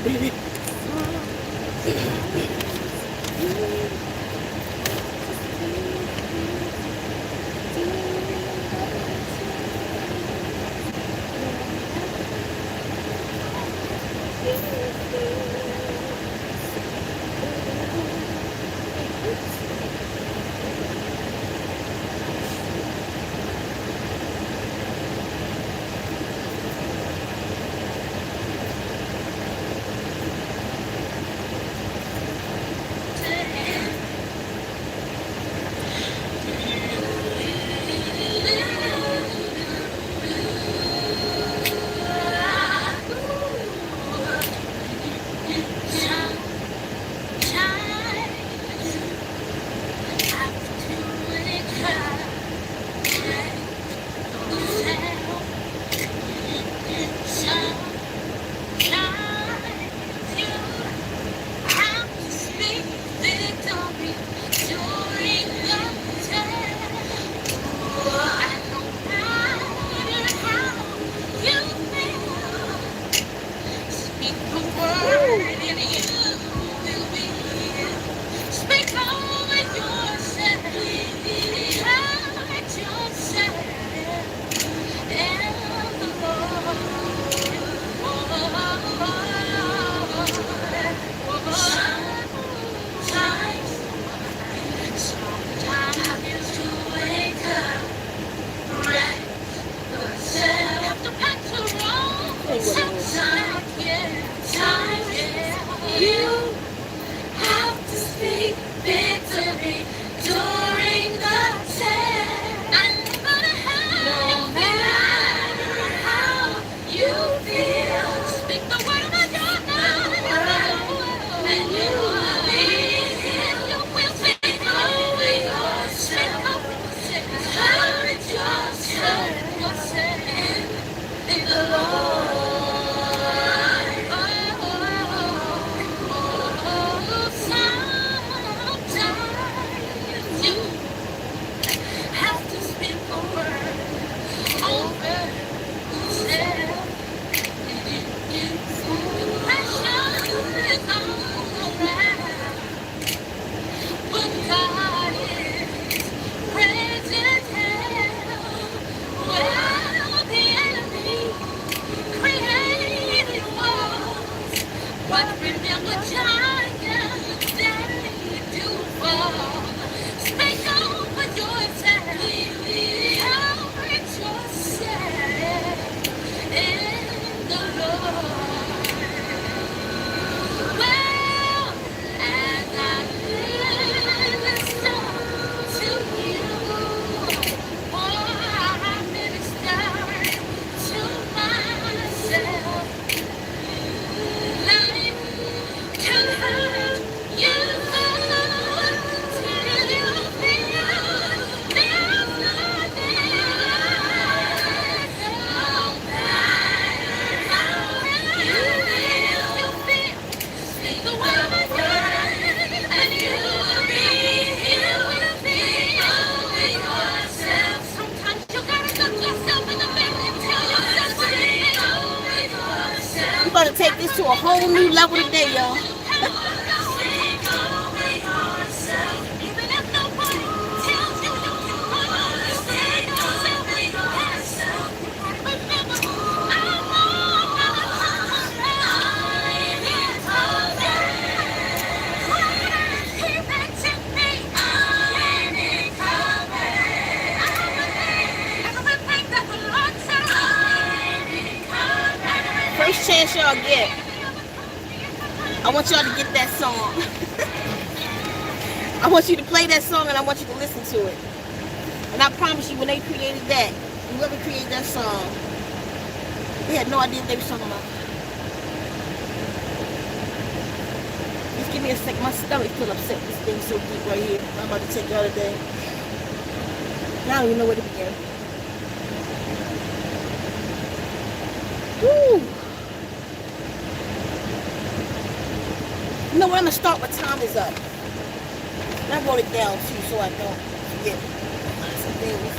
baby. About to take this to a whole new level today, y'all. First chance y'all get, I want y'all to get that song. I want you to play that song and I want you to listen to it. And I promise you, when they created that, whoever created that song, they had no idea what they were talking about. Just give me a second. My stomach feels upset. This thing's so deep right here. I'm about to take y'all today. I don't even know where to begin. Woo! You know what? I'm going to start with time is up. And I wrote it down too so I don't forget some things.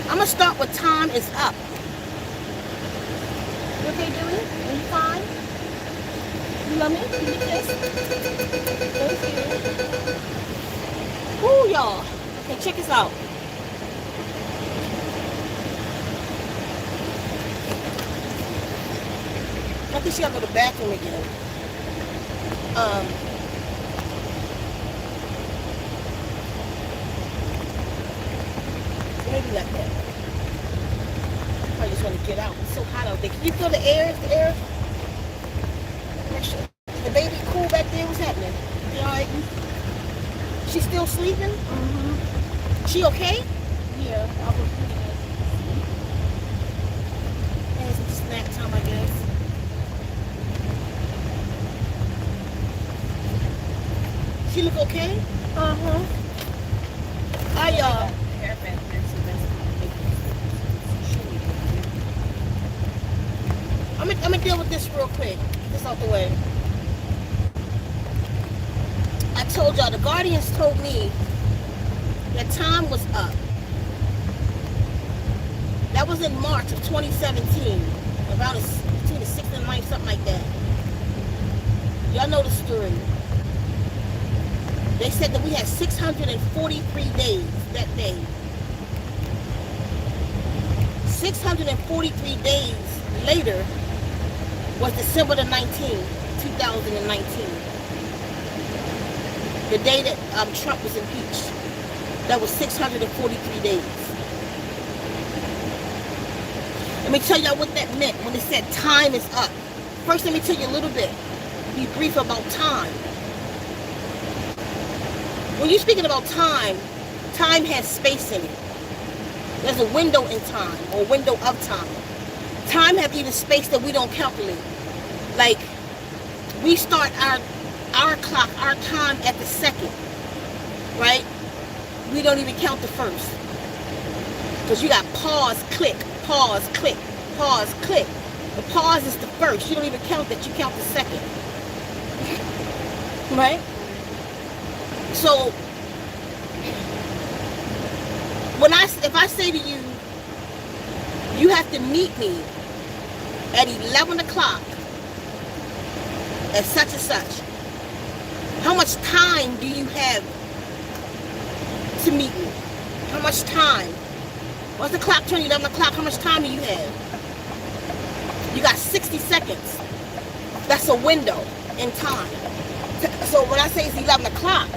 I'm going to start with time is up. You okay, doing it? Are you fine? You love me? Give me a kiss. Thank you. Ooh, y'all. Okay, check this out. I think she gotta go to the bathroom again. Maybe like that. I just want to get out. It's so hot out there. Can you feel the air? Is the air? The baby cool back there? What's happening? You alright? She's still sleeping? Mm-hmm. She okay? Yeah, I was it's snack time, I guess. She look okay? Uh-huh. I'm gonna deal with this real quick. Get this out the way. I told y'all, the Guardians told me that time was up. That was in March of 2017. Around between the 6th and 9th, something like that. Y'all know the story. They said that we had 643 days that day. 643 days later was December the 19th, 2019. The day that Trump was impeached. That was 643 days. Let me tell y'all what that meant when it said time is up. First, let me tell you a little bit. Be brief about time. When you're speaking about time, time has space in it. There's a window in time, or window of time. Time has even space that we don't calculate. Like, we start our clock, our time at the second, right? We don't even count the first. Because you got pause, click, pause, click, pause, click. The pause is the first. You don't even count that, you count the second. Right? So, if I say to you, you have to meet me at 11 o'clock at such and such, how much time do you have to meet me? How much time? Once the clock turns 11 o'clock, how much time do you have? You got 60 seconds. That's a window in time. So when I say it's 11 o'clock,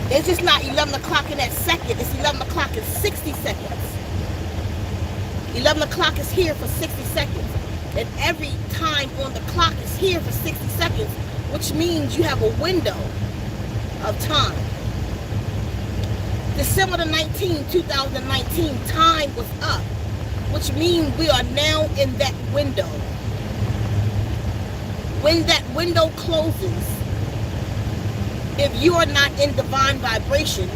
it's just not 11 o'clock in that second. It's 11 o'clock in 60 seconds. 11 o'clock is here for 60 seconds. And every time on the clock is here for 60 seconds, which means you have a window of time. December the 19th, 2019, time was up, which means we are now in that window. When that window closes, if you are not in divine vibration,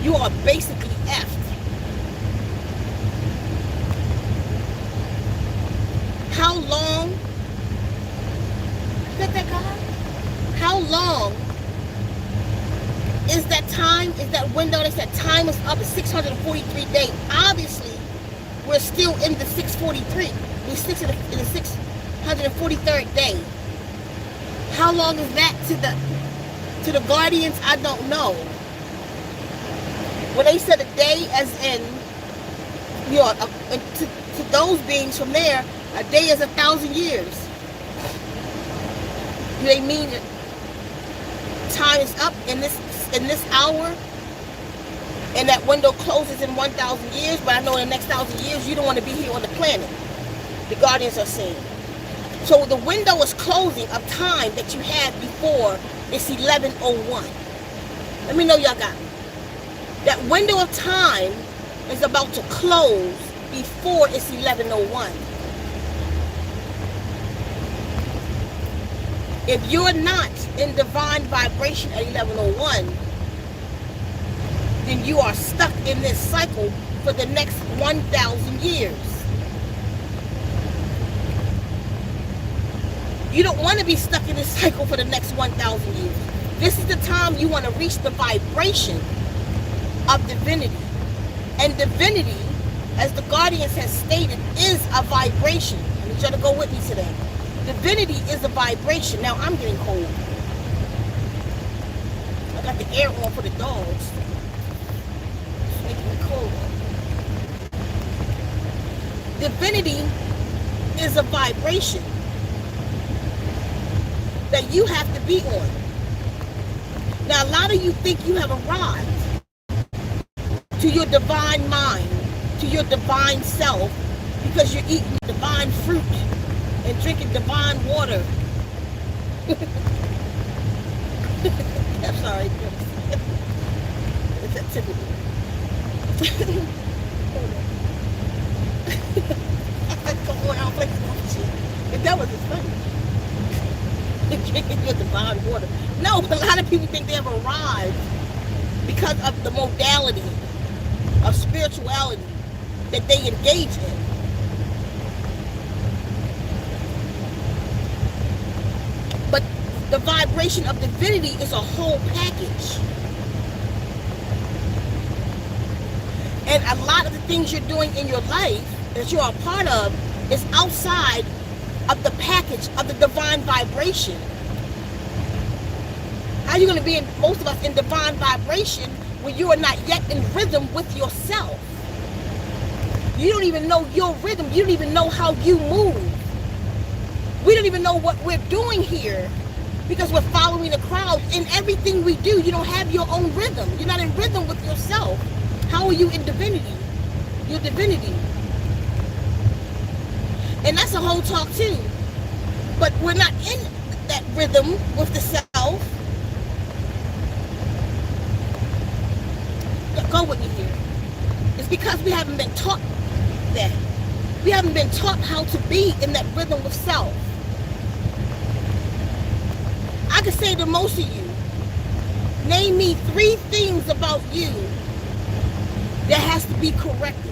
you are basically effed. How long? How long is that time? Is that window? They said time is up at 643 days. Obviously, we're still in the 643. We're still in the 643rd day. How long is that to the Guardians? I don't know. When they said a day, as in, you know, to those beings from there, a day is 1,000 years. Do they mean that time is up in this hour, and that window closes in 1,000 years? But I know in the next 1,000 years, you don't want to be here on the planet. The Guardians are saying. So the window is closing of time that you had before it's 11:01. Let me know y'all got me. That window of time is about to close before it's 11:01. If you're not in divine vibration at 11:01, then you are stuck in this cycle for the next 1,000 years. You don't want to be stuck in this cycle for the next 1,000 years. This is the time you want to reach the vibration of divinity. And divinity, as the Guardians has stated, is a vibration. I need you to go with me today. Divinity is a vibration. Now I'm getting cold. I got the air on for the dogs. It's making me cold. Divinity is a vibration that you have to be on. Now, a lot of you think you have arrived to your divine mind, to your divine self, because you're eating divine fruit and drinking divine water. I'm sorry. It's that typical. Come on, I'll play some shit. And that was just funny. You're drinking your divine water. No, but a lot of people think they have arrived because of the modality of spirituality that they engage in. But the vibration of divinity is a whole package. And a lot of the things you're doing in your life that you're a part of is outside of the package of the divine vibration. How are you going to be, most of us, in divine vibration when you are not yet in rhythm with yourself? You don't even know your rhythm. You don't even know how you move. We don't even know what we're doing here because we're following the crowd. In everything we do, you don't have your own rhythm. You're not in rhythm with yourself. How are you in divinity? Your divinity. And that's a whole talk too. But we're not in that rhythm with the self. Go with me here. It's because we haven't been taught that. We haven't been taught how to be in that rhythm with self. I could say to most of you, name me 3 things about you that has to be corrected,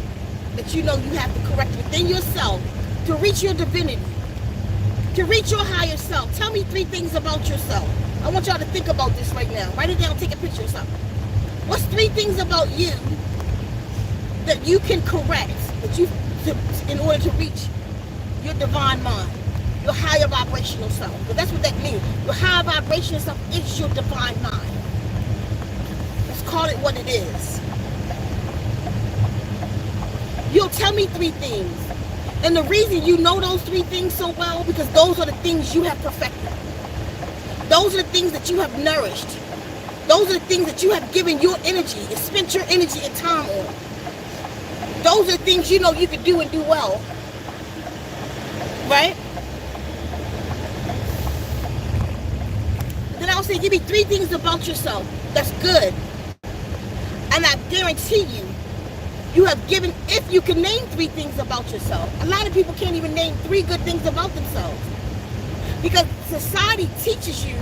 that you know you have to correct within yourself to reach your divinity, to reach your higher self. Tell me 3 things about yourself. I want y'all to think about this right now. Write it down, take a picture or something. What's 3 things about you that you can correct, that you, in order to reach your divine mind, your higher vibrational self? Because that's what that means. Your higher vibrational self is your divine mind. Let's call it what it is. You'll tell me 3 things. And the reason you know those 3 things so well, because those are the things you have perfected. Those are the things that you have nourished. Those are the things that you have given your energy and spent your energy and time on. Those are the things you know you can do and do well. Right? Then I'll say, give me 3 things about yourself that's good. And I guarantee you, you have given, if you can name 3 things about yourself. A lot of people can't even name 3 good things about themselves. Because society teaches you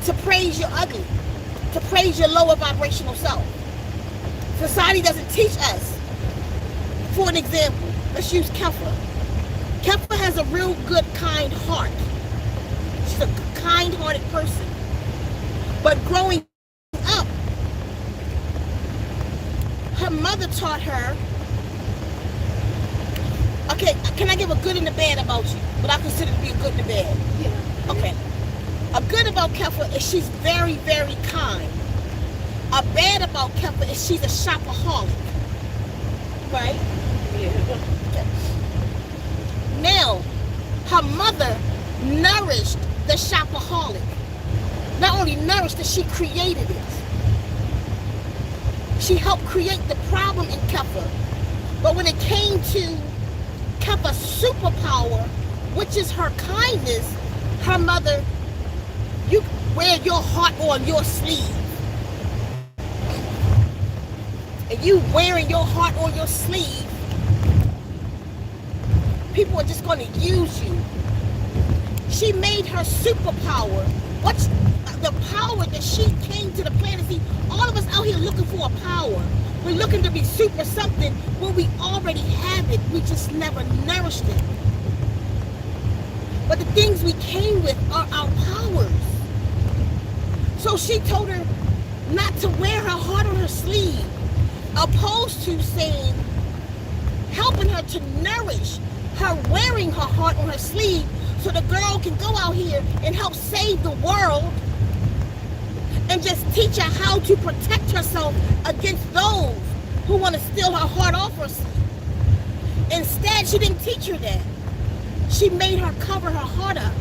to praise your ugly, to praise your lower vibrational self. Society doesn't teach us. For an example, let's use Keffa. Keffa has a real good, kind heart. She's a kind-hearted person. But growing up, her mother taught her, okay, can I give a good and a bad about you? What I consider to be a good and a bad. Yeah. Okay. A good about Keffa is she's very, very kind. A bad about Keffa is she's a shopaholic. Right? Yeah. Okay. Now, her mother nourished the shopaholic. Not only nourished it, she created it. She helped create the problem in Keffa. But when it came to Keffa's superpower, which is her kindness, her mother, you wear your heart on your sleeve. And you wearing your heart on your sleeve, people are just going to use you. She made her superpower. What's the power that she came to the planet? See, all of us out here looking for a power. We're looking to be super something when we already have it. We just never nourished it. But the things we came with are our powers. So she told her not to wear her heart on her sleeve, opposed to saying, helping her to nourish her, wearing her heart on her sleeve so the girl can go out here and help save the world and just teach her how to protect herself against those who want to steal her heart off her sleeve. Instead, she didn't teach her that. She made her cover her heart up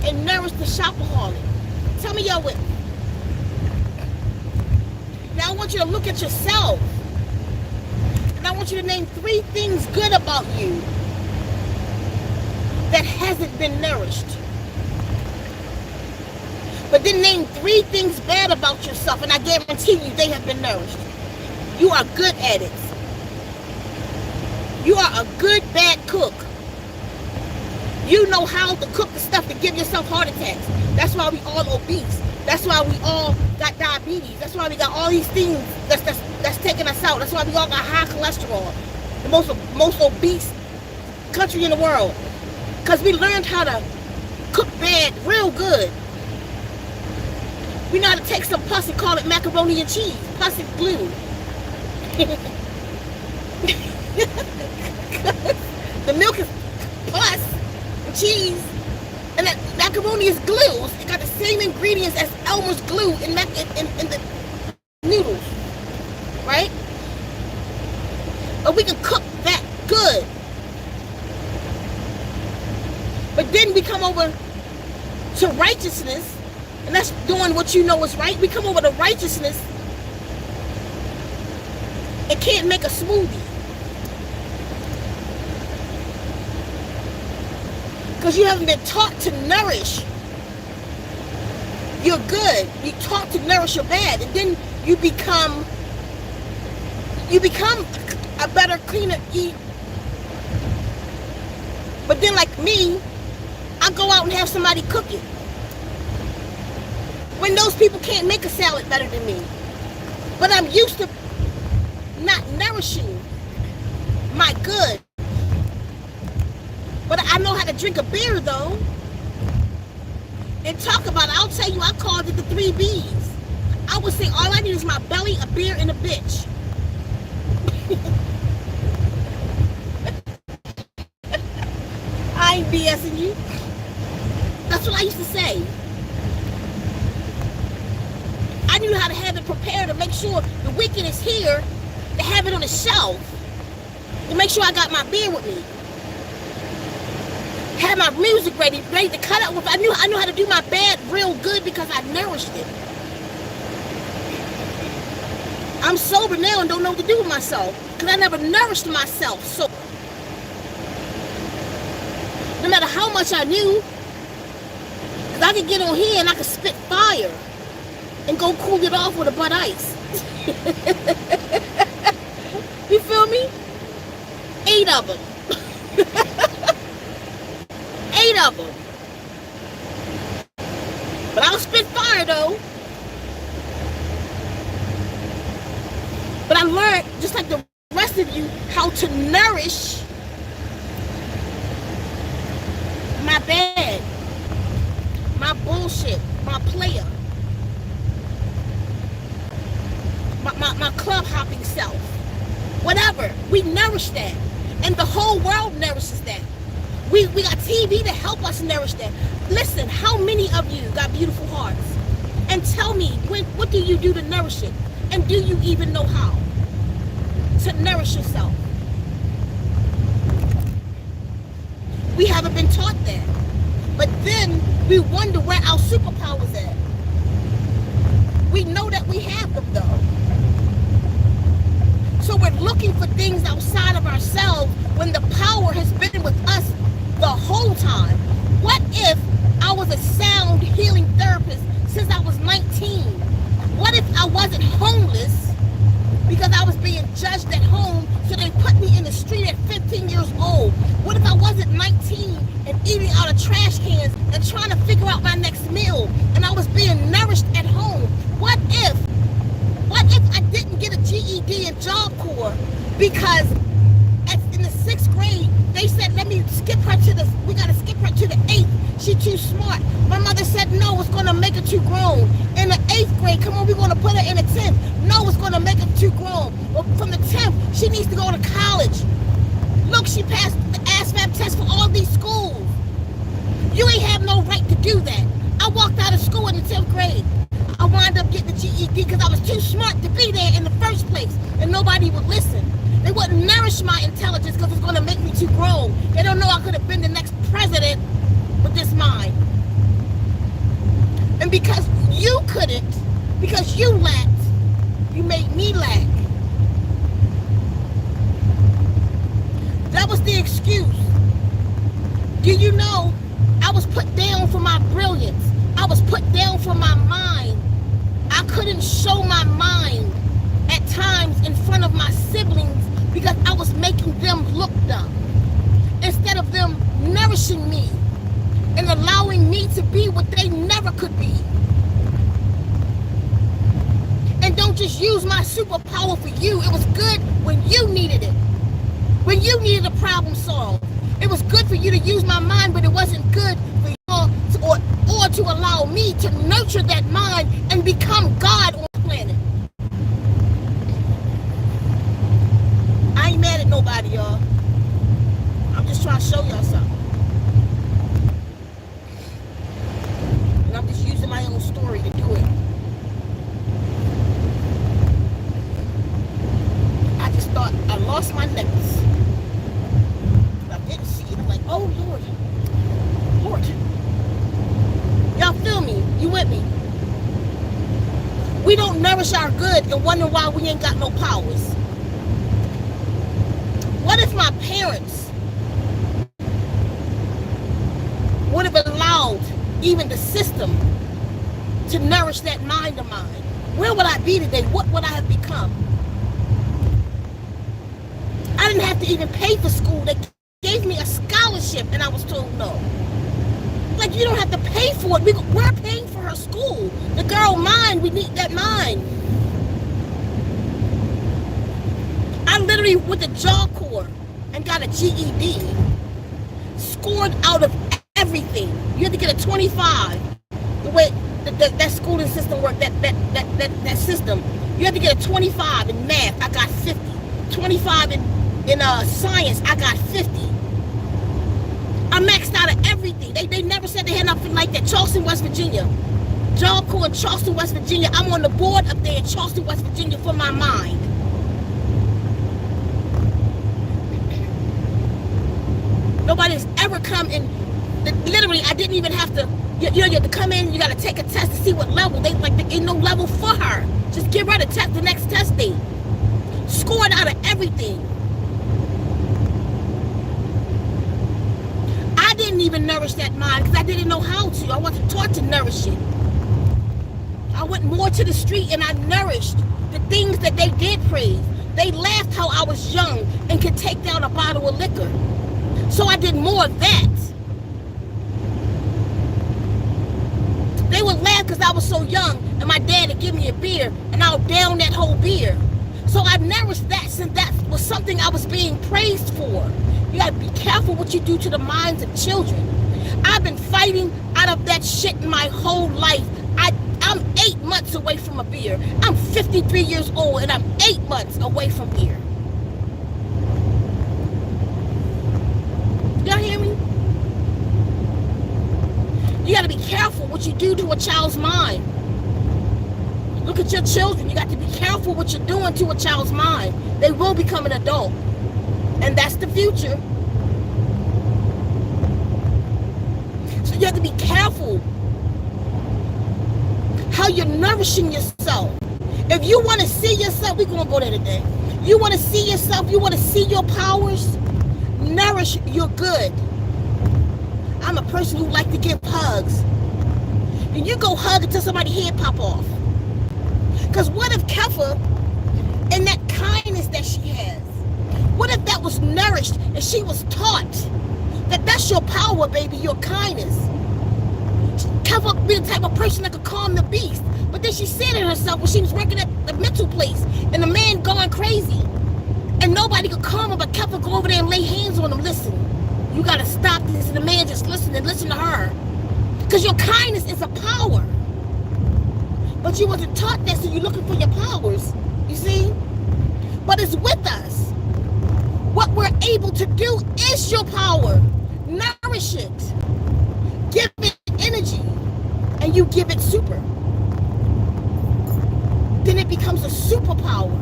and nourish the shopaholic. Tell me y'all with me. Now I want you to look at yourself. And I want you to name 3 things good about you that hasn't been nourished. But then name 3 things bad about yourself, and I guarantee you they have been nourished. You are good at it. You are a good bad cook. You know how to cook the stuff to give yourself heart attacks. That's why we all obese. That's why we all got diabetes. That's why we got all these things that's taking us out. That's why we all got high cholesterol. The most obese country in the world. Because we learned how to cook bad real good. We know how to take some pus and call it macaroni and cheese. Pus and glue. The milk is pus and cheese. And that macaroni is glue. It got the same ingredients as Elmer's glue in the noodles. Right? But we can cook that good. But then we come over to righteousness, and that's doing what you know is right. We come over to righteousness and can't make a smoothie. Because you haven't been taught to nourish your good. You're taught to nourish your bad. And then you become a better, cleaner eat. But then like me, I go out and have somebody cook it. When those people can't make a salad better than me. But I'm used to not nourishing my good. But I know how to drink a beer though. And talk about it. I'll tell you, I called it the 3 B's. I would say all I need is my belly, a beer, and a bitch. I ain't BSing you. That's what I used to say. I knew how to have it prepared to make sure the weekend is here, to have it on the shelf, to make sure I got my beer with me. Had my music ready to cut out with. I knew how to do my bad real good because I nourished it. I'm sober now and don't know what to do with myself because I never nourished myself. So no matter how much I knew, because I could get on here and I could spit fire and go cool it off with a Bud Ice. You feel me? 8 of them. 8 of them. But I'll spit fire though. But I learned, just like the rest of you, how to nourish my bad, my bullshit, my player, my club hopping self. Whatever. We nourish that. And the whole world nourishes that. We got TV to help us nourish that. Listen, how many of you got beautiful hearts? And tell me, what do you do to nourish it? And do you even know how to nourish yourself? We haven't been taught that. But then we wonder where our superpowers at. We know that we have them though. So we're looking for things outside of ourselves when the power has been with us the whole time. What if I was a sound healing therapist since I was 19? What if I wasn't homeless because I was being judged at home, so they put me in the street at 15 years old? What if I wasn't 19 and eating out of trash cans and trying to figure out my next meal and I was being nourished at home? What if I didn't get a GED in Job Corps because in the 6th grade they said we gotta skip her to the 8th. She too smart. My mother said, no, it's going to make her too grown. In the 8th grade, come on, we're going to put her in the 10th. No, it's going to make her too grown. But from the 10th, she needs to go to college. Look, she passed the ASVAB test for all these schools. You ain't have no right to do that. I walked out of school in the 10th grade. I wound up getting the GED because I was too smart to be there in the first place. And nobody would listen. They wouldn't nourish my intelligence because it's going to make me too grown. They don't know I could have been the next president with this mind. And because you couldn't, because you lacked, you made me lack. That was the excuse. Do you know I was put down for my brilliance? I was put down for my mind. I couldn't show my mind at times in front of my siblings because I was making them look dumb. Instead of them nourishing me and allowing me to be what they never could be. And don't just use my superpower for you. It was good when you needed it. When you needed a problem solved. It was good for you to use my mind, but it wasn't good for you or to allow me to nurture that mind and become God on the planet. I ain't mad at nobody, y'all. I'm just trying to show y'all something. And I'm just using my own story to do it. I just thought I lost my necklace. I didn't see it. I'm like, oh Lord. Lord. Y'all feel me? You with me? We don't nourish our good and wonder why we ain't got no powers. What if my parents would have allowed even the system to nourish that mind of mine? Where would I be today? What would I have become? I didn't have to even pay for school. They gave me a scholarship and I was told no. Like, you don't have to pay for it. We're paying for her school. The girl mind, we need that mind. I literally went to Job Corps and got a GED. Scored out of everything. You had to get a 25. The way that schooling system worked, that system. You had to get a 25 in math. I got 50. 25 in science. I got 50. I maxed out of everything. They never said they had nothing like that. Charleston, West Virginia. Job Corps in Charleston, West Virginia. I'm on the board up there in Charleston, West Virginia for my mind. Nobody's ever come in. Literally, I didn't even have to. You have to come in. You got to take a test to see what level. There ain't no level for her. Just give her the next test date. Scored out of everything. I didn't even nourish that mind because I didn't know how to. I wasn't taught to nourish it. I went more to the street and I nourished the things that they did praise. They laughed how I was young and could take down a bottle of liquor. So I did more of that. They would laugh because I was so young and my dad would give me a beer and I would down that whole beer. So I nourished that since that was something I was being praised for. You gotta be careful what you do to the minds of children. I've been fighting out of that shit my whole life. I'm 8 months away from a beer. I'm 53 years old and I'm 8 months away from beer. Y'all hear me? You gotta be careful what you do to a child's mind. Look at your children. You got to be careful what you're doing to a child's mind. They will become an adult. And that's the future. So you have to be careful how you're nourishing yourself. If you want to see yourself, we're going to go there today. You want to see yourself, you want to see your powers, nourish your good. I'm a person who like to give hugs. And you go hug until somebody's head pop off. Because what if Kefa, and that kindness that she has, what if that was nourished and she was taught that that's your power, baby, your kindness? Kefa be the type of person that could calm the beast. But then she said it herself when she was working at the mental place and the man going crazy. And nobody could calm her, but Kefa go over there and lay hands on him. Listen, you got to stop this. And the man just listen to her. Because your kindness is a power. But you wasn't taught that, so you're looking for your powers. You see? But it's with us. What we're able to do is your power. Nourish it. Give it energy. And you give it super. Then it becomes a superpower.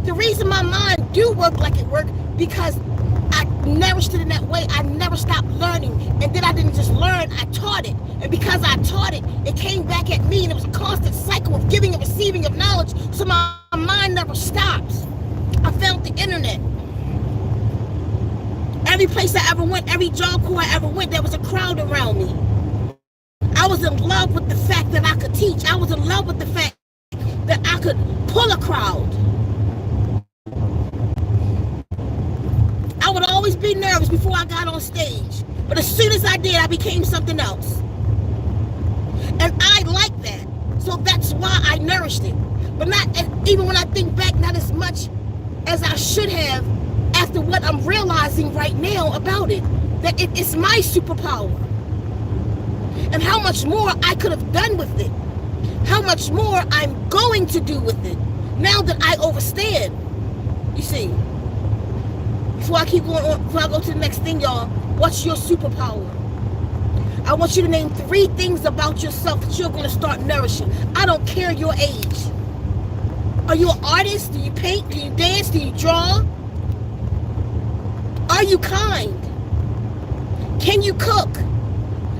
The reason my mind do work like it worked, because I nourished it in that way. I never stopped learning. And then I didn't just learn, I taught it. And because I taught it, it came back at me, and it was a constant cycle of giving and receiving of knowledge. So my mind never stops. I found the internet. Every place I ever went, every job corps I ever went, there was a crowd around me. I was in love with the fact that I could teach. I was in love with the fact that I could pull a crowd. I would always be nervous before I got on stage. But as soon as I did, I became something else. And I like that. So that's why I nourished it. But not, even when I think back, not as much as I should have after what I'm realizing right now about it. That it's my superpower. And how much more I could have done with it. How much more I'm going to do with it. Now that I understand. You see. Before I keep going on, before I go to the next thing, y'all, what's your superpower? I want you to name 3 things about yourself that you're going to start nourishing. I don't care your age. Are you an artist? Do you paint? Do you dance? Do you draw? Are you kind? Can you cook?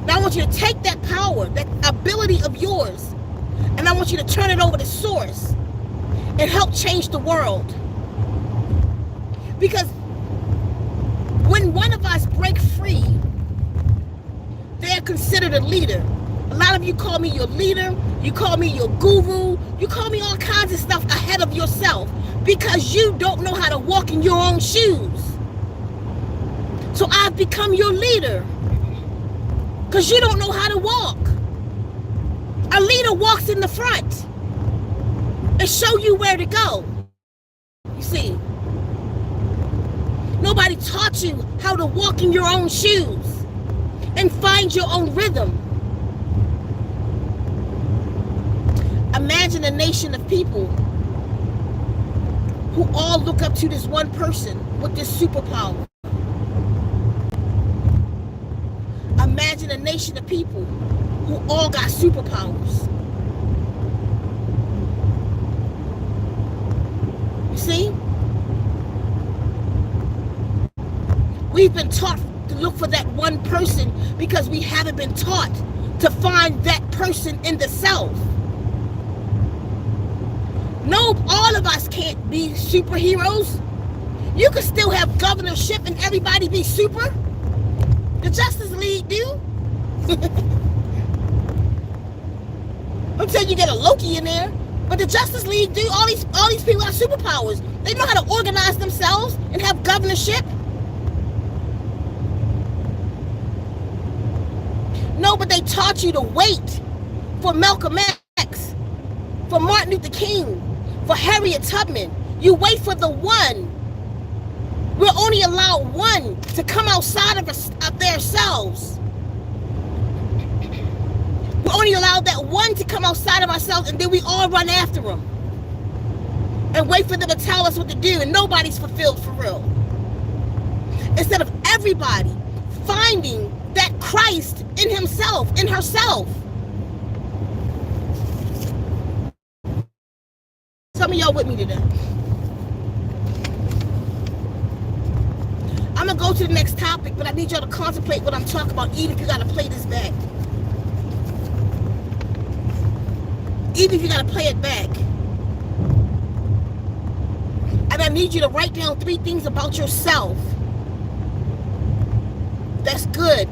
Now I want you to take that power, that ability of yours, and I want you to turn it over to source and help change the world. Because when one of us break free, they're considered a leader. A lot of you call me your leader, you call me your guru, you call me all kinds of stuff ahead of yourself because you don't know how to walk in your own shoes. So I've become your leader because you don't know how to walk. A leader walks in the front and show you where to go. You see, nobody taught you how to walk in your own shoes and find your own rhythm. Imagine a nation of people who all look up to this one person with this superpower. Imagine a nation of people who all got superpowers. You see? We've been taught to look for that one person because we haven't been taught to find that person in the self. No, all of us can't be superheroes. You can still have governorship and everybody be super. The Justice League do. I'm telling you, get a Loki in there, but the Justice League do. All these people have superpowers. They know how to organize themselves and have governorship. No, but they taught you to wait for Malcolm X, for Martin Luther King, for Harriet Tubman. You wait for the one. We're only allowed one to come outside of themselves. We're only allowed that one to come outside of ourselves, and then we all run after them and wait for them to tell us what to do, and nobody's fulfilled for real. Instead of everybody finding that Christ in himself, in herself. Some of y'all with me today. I'm going to go to the next topic, but I need y'all to contemplate what I'm talking about, even if you got to play this back. Even if you got to play it back. And I need you to write down 3 things about yourself that's good.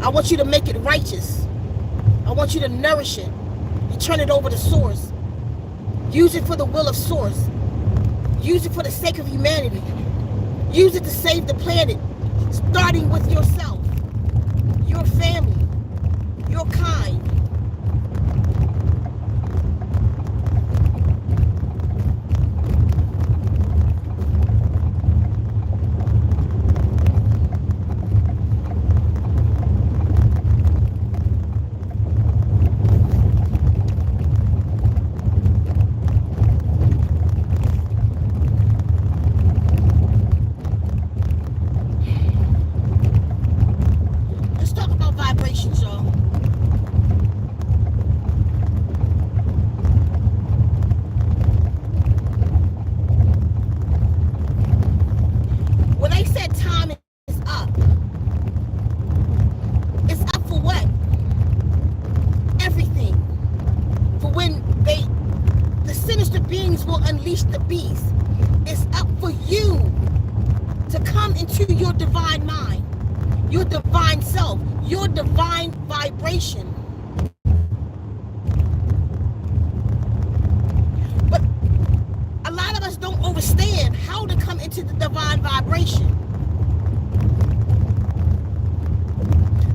I want you to make it righteous. I want you to nourish it and turn it over to source. Use it for the will of source. Use it for the sake of humanity. Use it to save the planet, starting with yourself, your family, your kind. unleash the beast. It's up for you to come into your divine mind, your divine self, your divine vibration. But a lot of us don't understand how to come into the divine vibration.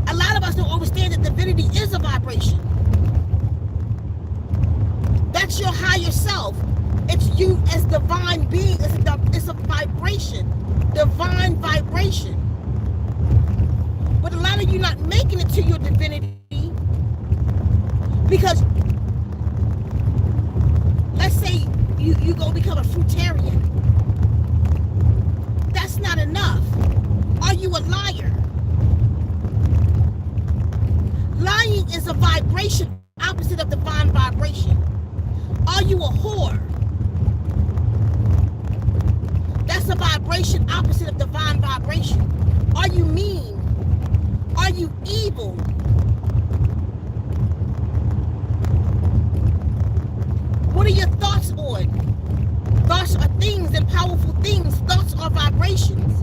A lot of us don't understand that divinity is a vibration. That's your higher self. It's you as divine being. It's a vibration. Divine vibration. But a lot of you not making it to your divinity because let's say you go become a fruitarian. That's not enough. Are you a liar? Lying is a vibration opposite of divine vibration. Are you a whore? That's a vibration opposite of divine vibration. Are you mean? Are you evil? What are your thoughts on? Thoughts are things and powerful things. Thoughts are vibrations.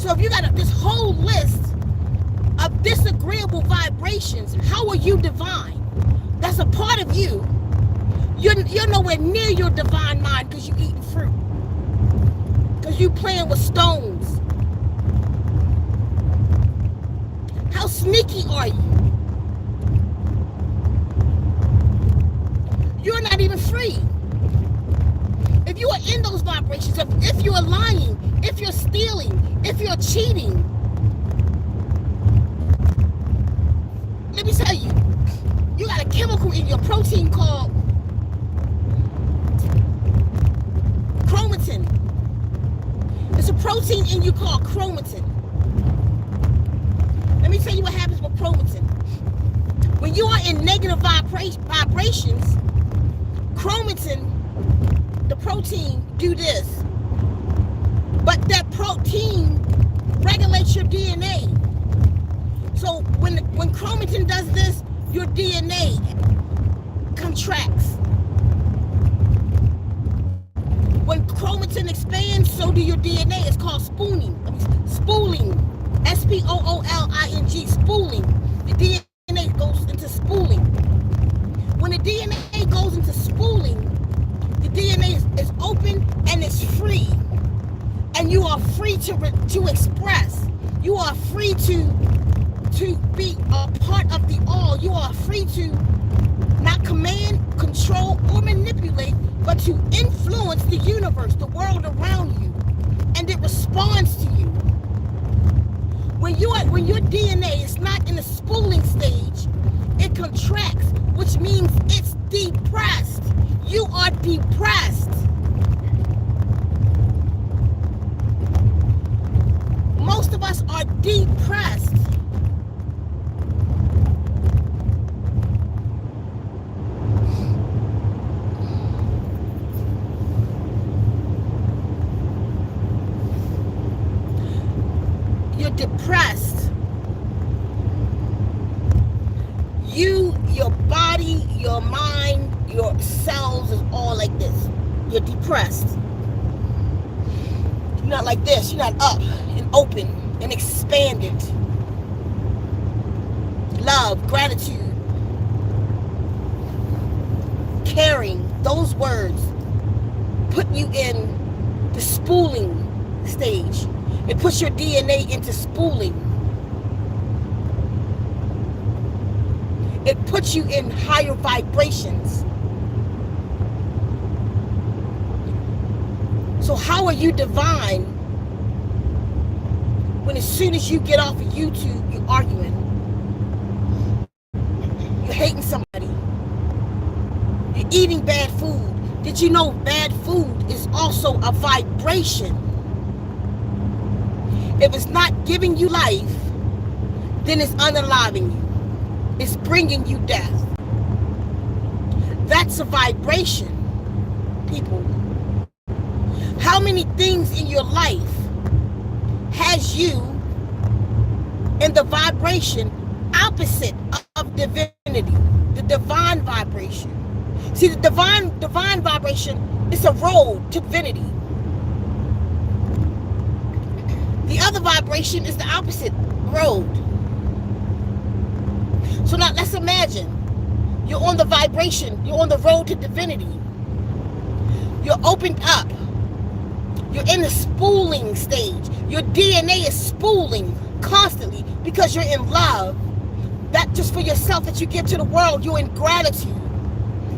So if you got this whole list of disagreeable vibrations, how are you divine? That's a part of you. You're nowhere near your divine mind because you're eating fruit. Because you playing with stones. How sneaky are you? You're not even free. If you are in those vibrations, if you're lying, if you're stealing, if you're cheating, let me tell you, you got a chemical in your protein called chromatin. There's a protein in you called chromatin. Let me tell you what happens with chromatin. When you are in negative vibrations, chromatin, the protein, do this. But that protein regulates your DNA. So when chromatin does this, your DNA contracts. When chromatin expands, so do your DNA. It's called spooling. Spooling. S-P-O-O-L-I-N-G. Spooling. The DNA goes into spooling. When the DNA goes into spooling, the DNA is open and it's free. And you are free to express. You are free to be a part of the all. You are free to not command, control, or manipulate, but to influence the universe, the world around you, and it responds to you. When your DNA is not in the spooling stage, it contracts, which means it's depressed. You are depressed. Most of us are depressed. You're depressed. Your body, your mind, your cells is all like this. You're depressed. You're not like this. You're not up and open and expanded. Love, gratitude, caring, those words put you in the spooling stage. It puts your DNA into spooling. It puts you in higher vibrations. So how are you divine when as soon as you get off of YouTube, you're arguing? You're hating somebody. You're eating bad food. Did you know bad food is also a vibration? If it's not giving you life, then it's unaliving you. It's bringing you death. That's a vibration, people. How many things in your life has you in the vibration opposite of divinity, the divine vibration? See, the divine vibration is a road to divinity. The other vibration is the opposite road. So now let's imagine you're on the vibration, you're on the road to divinity. You're opened up. You're in the spooling stage. Your DNA is spooling constantly because you're in love. Not just for yourself that you give to the world, you're in gratitude.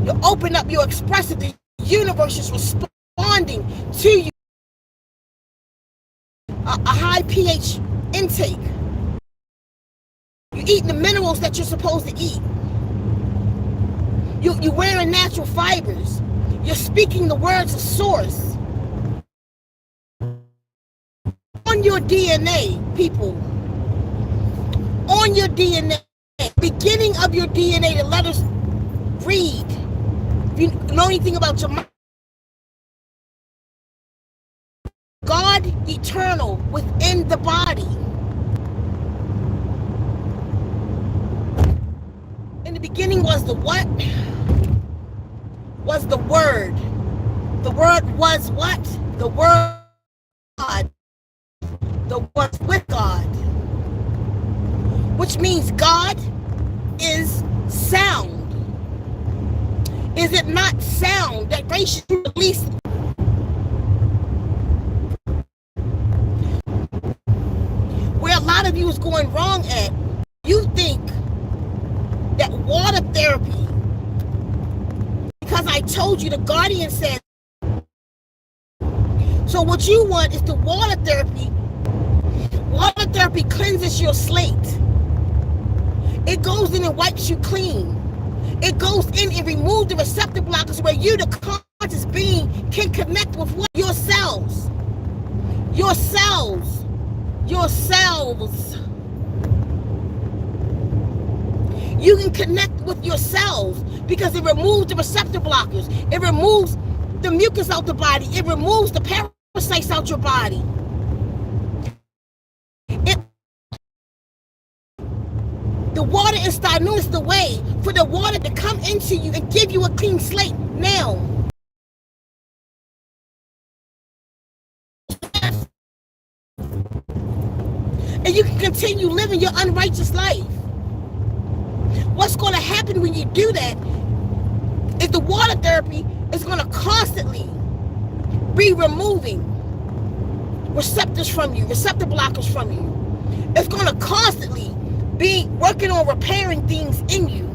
You open up, you're expressive. The universe is responding to you. A high pH intake. You're eating the minerals that you're supposed to eat. You're wearing natural fibers. You're speaking the words of source. On your DNA, people. On your DNA. Beginning of your DNA, the letters read. If you know anything about your mind, God eternal within the body. In the beginning was the what? Was the Word. The Word was what? The Word God. The Word with God. Which means God is sound. Is it not sound that vibration released? Where a lot of you is going wrong at, you think that water therapy, because I told you, the guardian said, so what you want is the water therapy. Water therapy cleanses your slate. It goes in and wipes you clean. It goes in and removes the receptor blockers where you, the conscious being, can connect with what? Your cells. Your cells. Your cells. You can connect with your cells because it removes the receptor blockers. It removes the mucus out the body. It removes the parasites out your body. The water is the way for the water to come into you and give you a clean slate now. And you can continue living your unrighteous life. What's going to happen when you do that is the water therapy is going to constantly be removing receptors from you, receptor blockers from you. It's going to constantly be working on repairing things in you.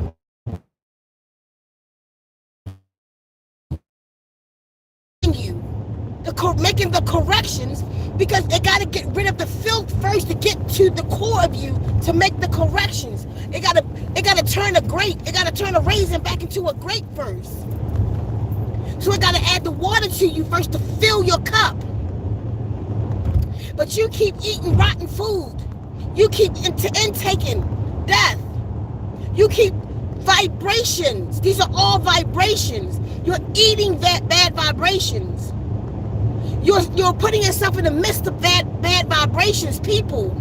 Making the corrections, because they got to get rid of the filth first to get to the core of you to make the corrections. It got to turn a grape. It got to turn a raisin back into a grape first. So it got to add the water to you first to fill your cup. But you keep eating rotten food. You keep intaking death. You keep vibrations. These are all vibrations. You're eating that bad vibrations. You're putting yourself in the midst of bad vibrations, people,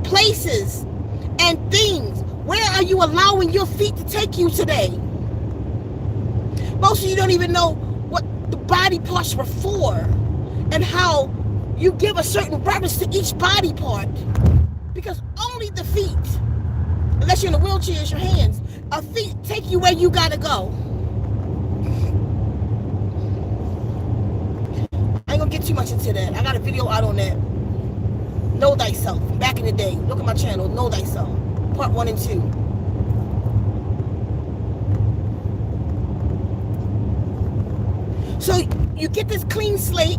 places, and things. Where are you allowing your feet to take you today? Most of you don't even know what the body parts were for and how you give a certain reverence to each body part. Because only the feet, unless you're in a wheelchair, it's your hands. Our feet take you where you gotta go. I ain't gonna get too much into that. I got a video out on that. Know Thyself. Back in the day. Look at my channel, Know Thyself. Part 1 and 2. So you get this clean slate.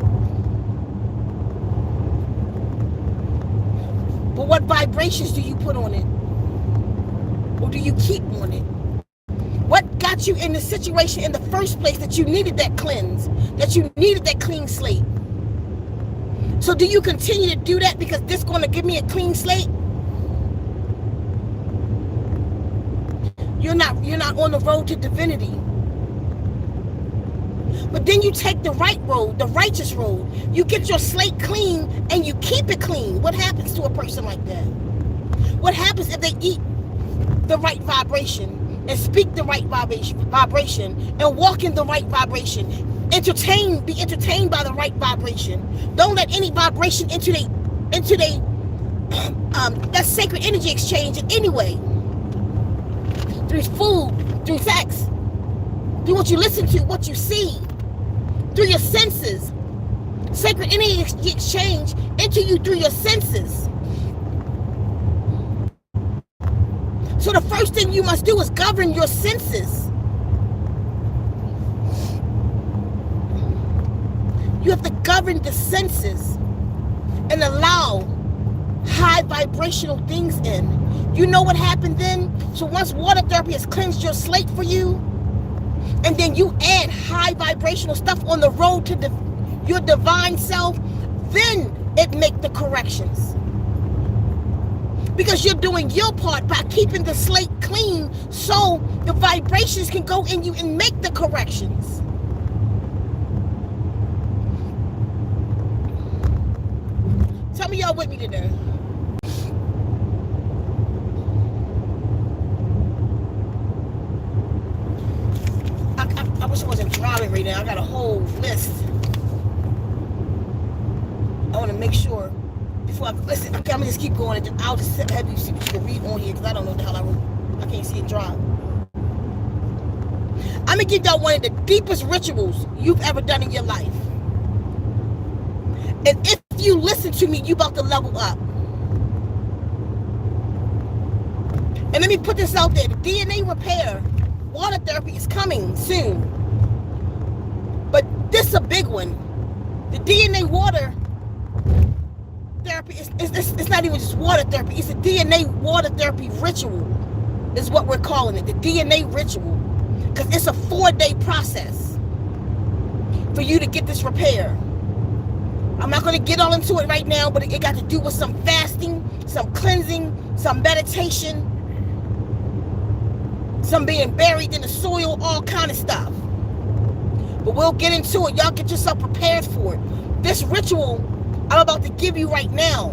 But what vibrations do you put on it? Or do you keep on it? What got you in the situation in the first place that you needed that cleanse, that you needed that clean slate? So do you continue to do that because this is going to give me a clean slate? You're not on the road to divinity. But then you take the right road, the righteous road. You get your slate clean and you keep it clean. What happens to a person like that? What happens if they eat the right vibration? and speak the right vibration and walk in the right vibration. Be entertained by the right vibration. Don't let any vibration into that sacred energy exchange in any way. Through food, through sex, through what you listen to, what you see, through your senses. Sacred energy exchange into you through your senses. So the first thing you must do is govern your senses. You have to govern the senses and allow high vibrational things in. You know what happened then? So once water therapy has cleansed your slate for you, and then you add high vibrational stuff on the road to your divine self, then it make the corrections. Because you're doing your part by keeping the slate clean so the vibrations can go in you and make the corrections. Tell me y'all with me today. I wish I wasn't driving right now. I got a whole list. I want to make sure before I listen. Okay, I'm gonna just keep going. I'll just have you see what you can read on here because I don't know what the hell I wrote. I can't see it drive. I'm gonna give y'all one of the deepest rituals you've ever done in your life. And if you listen to me, you about to level up. And let me put this out there. The DNA repair, water therapy is coming soon. But this is a big one. The DNA water therapy, it's not even just water therapy. It's a DNA water therapy ritual is what we're calling it. The DNA ritual. Because it's a 4-day process for you to get this repair. I'm not going to get all into it right now, but it got to do with some fasting, some cleansing, some meditation, some being buried in the soil, all kind of stuff. But we'll get into it. Y'all get yourself prepared for it. This ritual I'm about to give you right now,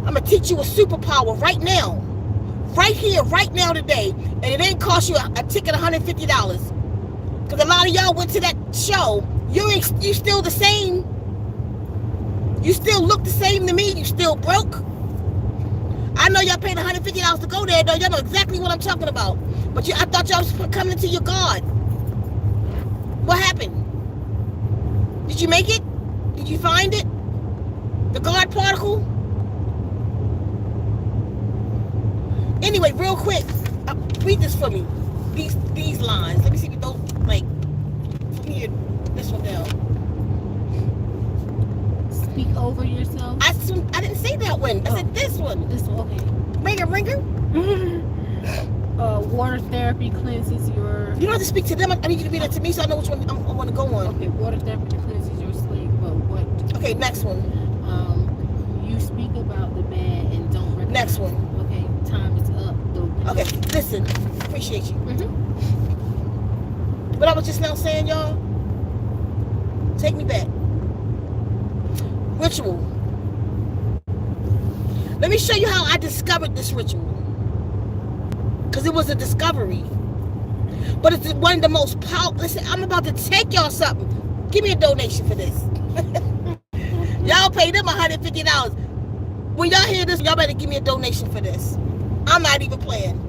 I'm going to teach you a superpower right now. Right here, right now today. And it ain't cost you a ticket $150. Because a lot of y'all went to that show. You still the same. You still look the same to me. You still broke. I know y'all paid $150 to go there, though. Y'all know exactly what I'm talking about. But I thought y'all was coming into your God. What happened? Did you make it? Did you find it? The God particle? Anyway, real quick, read this for me. These lines. Let me see if we don't, like, from here, this one down. Speak over yourself. I didn't say that one. I said this one. This one, okay. Ringer. Water therapy cleanses your... You don't have to speak to them. I need you to read that to me so I know which one I want to go on. Okay, water therapy cleanses your slate, but what... Okay, next one. You speak about the bad and don't recognize... Next one. Okay, time is up. Okay, listen. Appreciate you. Mm-hmm. What I was just now saying, y'all, take me back. Ritual. Let me show you how I discovered this ritual. Because it was a discovery. But it's one of the most powerful. Listen, I'm about to take y'all something. Give me a donation for this. Y'all pay them $150. When y'all hear this, y'all better give me a donation for this. I'm not even playing.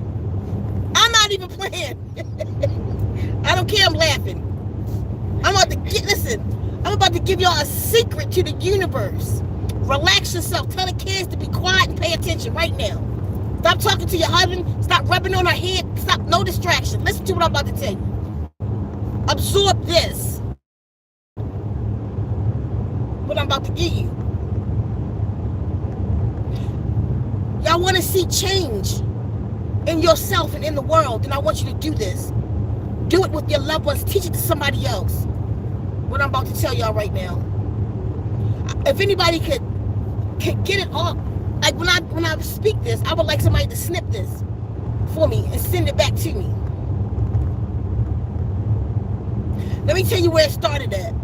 I don't care, I'm laughing. I'm about to give y'all a secret to the universe. Relax yourself. Tell the kids to be quiet and pay attention right now. Stop talking to your husband. Stop rubbing on her head. Stop. No distraction. Listen to what I'm about to tell you. Absorb this. What I'm about to give you. Y'all want to see change in yourself and in the world, then I want you to do this. Do it with your loved ones. Teach it to somebody else. What I'm about to tell y'all right now. If anybody could get it off, like when I speak this, I would like somebody to snip this for me and send it back to me. Let me tell you where it started at.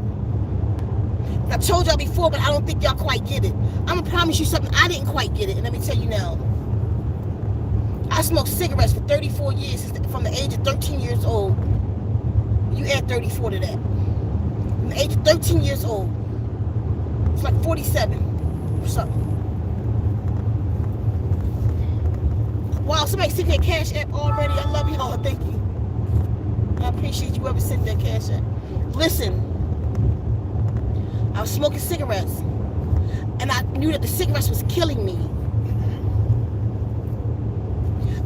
I told y'all before, but I don't think y'all quite get it. I'm gonna promise you something. I didn't quite get it, and let me tell you now. I smoked cigarettes for 34 years, from the age of 13 years old. You add 34 to that. From the age of 13 years old. It's like 47 or something. Wow, somebody sent that Cash App already. I love y'all. Thank you. I appreciate you whoever sent that Cash App. Listen, I was smoking cigarettes, and I knew that the cigarettes was killing me.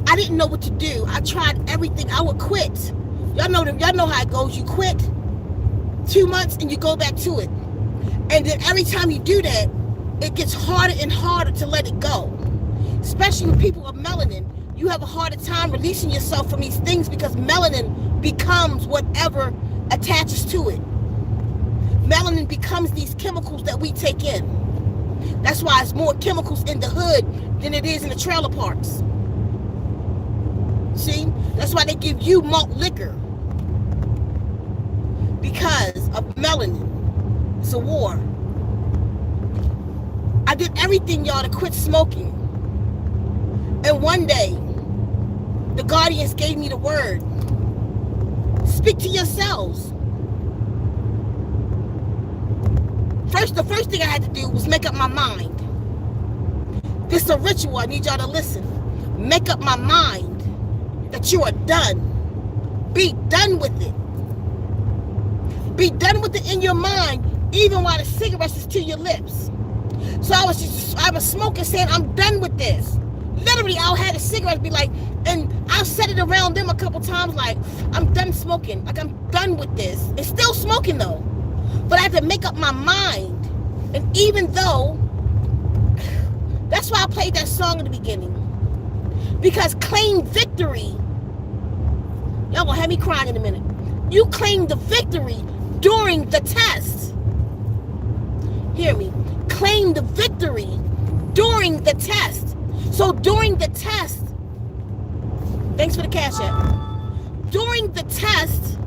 I didn't know what to do. I tried everything. I would quit. Y'all know how it goes. You quit 2 months and you go back to it. And then every time you do that, it gets harder and harder to let it go. Especially with people with melanin. You have a harder time releasing yourself from these things because melanin becomes whatever attaches to it. Melanin becomes these chemicals that we take in. That's why it's more chemicals in the hood than it is in the trailer parks. See? That's why they give you malt liquor. Because of melanin. It's a war. I did everything, y'all, to quit smoking. And one day, the guardians gave me the word. Speak to yourselves. The first thing I had to do was make up my mind. This is a ritual. I need y'all to listen. Make up my mind that you are done. Be done with it. Be done with it in your mind, even while the cigarette is to your lips. So I was smoking, saying, I'm done with this. Literally, I'll have a cigarette be like, and I'll set it around them a couple times, like, I'm done smoking. Like, I'm done with this. It's still smoking, though. But I had to make up my mind. And even though, that's why I played that song in the beginning. Because claim victory. Y'all gonna have me crying in a minute. You claim the victory during the test. Hear me. Claim the victory during the test. So during the test, thanks for the Cash App. During the test,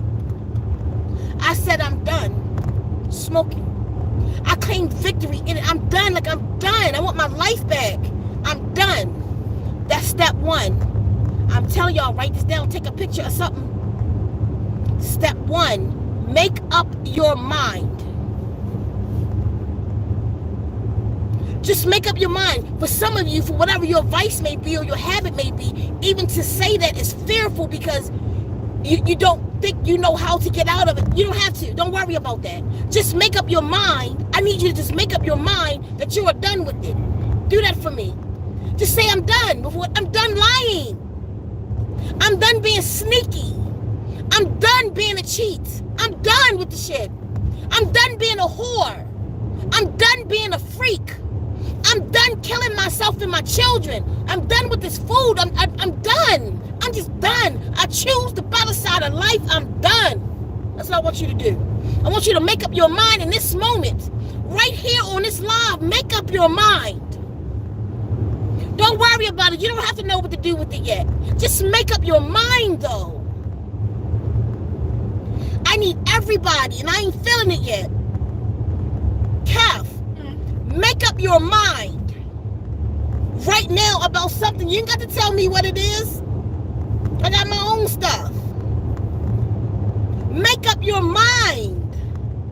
I said I'm done smoking. I claimed victory in it. I'm done. Like, I'm done. I want my life back. I'm done. That's step one. I'm telling y'all, write this down. Take a picture or something. Step one, make up your mind. Just make up your mind. For some of you, for whatever your vice may be or your habit may be, even to say that is fearful because you don't think you know how to get out of it. You don't have to. Don't worry about that. Just make up your mind. I need you to just make up your mind that you are done with it. Do that for me. Just say I'm done with what I'm done lying. I'm done being sneaky. I'm done being a cheat. I'm done with the shit. I'm done being a whore. I'm done being a freak. I'm done killing myself and my children. I'm done with this food. I'm done. I'm just done. I choose the better side of life. I'm done. That's what I want you to do. I want you to make up your mind in this moment. Right here on this live, make up your mind. Don't worry about it. You don't have to know what to do with it yet. Just make up your mind, though. I need everybody, and I ain't feeling it yet. Kath, make up your mind right now about something. You ain't got to tell me what it is. I got my own stuff. Make up your mind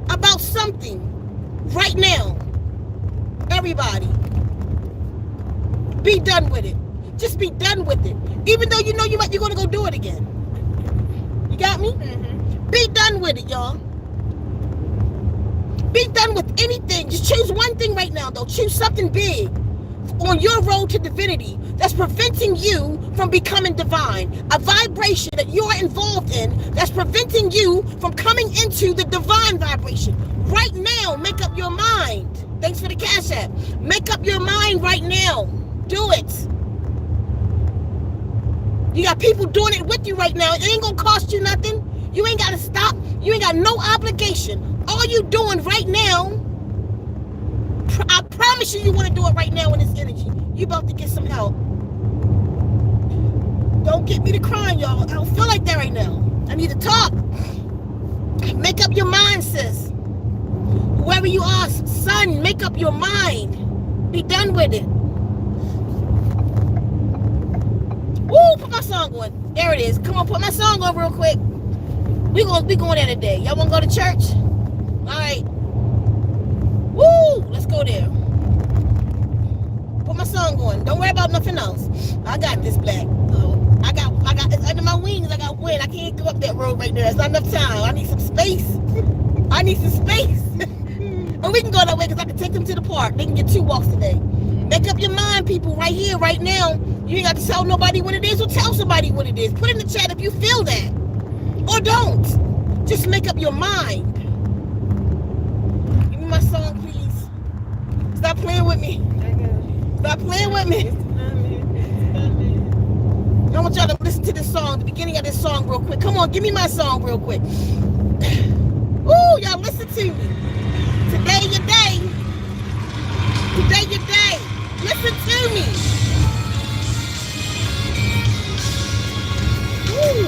about something right now. Everybody. Be done with it. Just be done with it. Even though you know you're going to go do it again. You got me? Mm-hmm. Be done with it, y'all. Be done with anything. Just choose one thing right now, though. Choose something big on your road to divinity that's preventing you from becoming divine. A vibration that you're involved in that's preventing you from coming into the divine vibration. Right now, make up your mind. Thanks for the Cash App. Make up your mind right now. Do it. You got people doing it with you right now. It ain't gonna cost you nothing. You ain't gotta stop. You ain't got no obligation. All you doing right now, I promise you want to do it right now in this energy. You about to get some help. Don't get me to crying, y'all. I don't feel like that right now. I need to talk. Make up your mind, sis. Whoever you are, son, make up your mind. Be done with it. Woo! song on? There it is. Come on, put my song on real quick. We going there today. Y'all want to go to church? All right. Woo! Let's go there. Put my song on. Don't worry about nothing else. I got this, Black. I got it's under my wings. I got wind. I can't go up that road right there. It's not enough time. I need some space. And we can go that way because I can take them to the park. They can get 2 walks today. Make up your mind, people, right here, right now. You ain't got to tell nobody what it is or tell somebody what it is. Put in the chat if you feel that. Or don't. Just make up your mind. Give me my song, please. Stop playing with me. Stop playing with me. I want y'all to listen to this song, the beginning of this song real quick. Come on, give me my song real quick. Ooh, y'all listen to me. Today your day. Today your day. Listen to me. Ooh.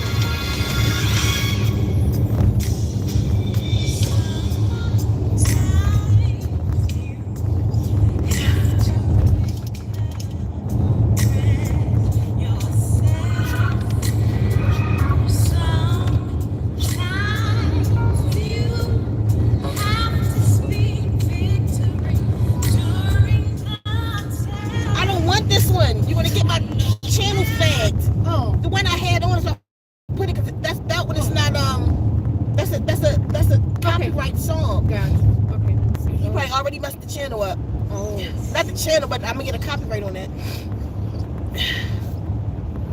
Channel, but I'm gonna get a copyright on that.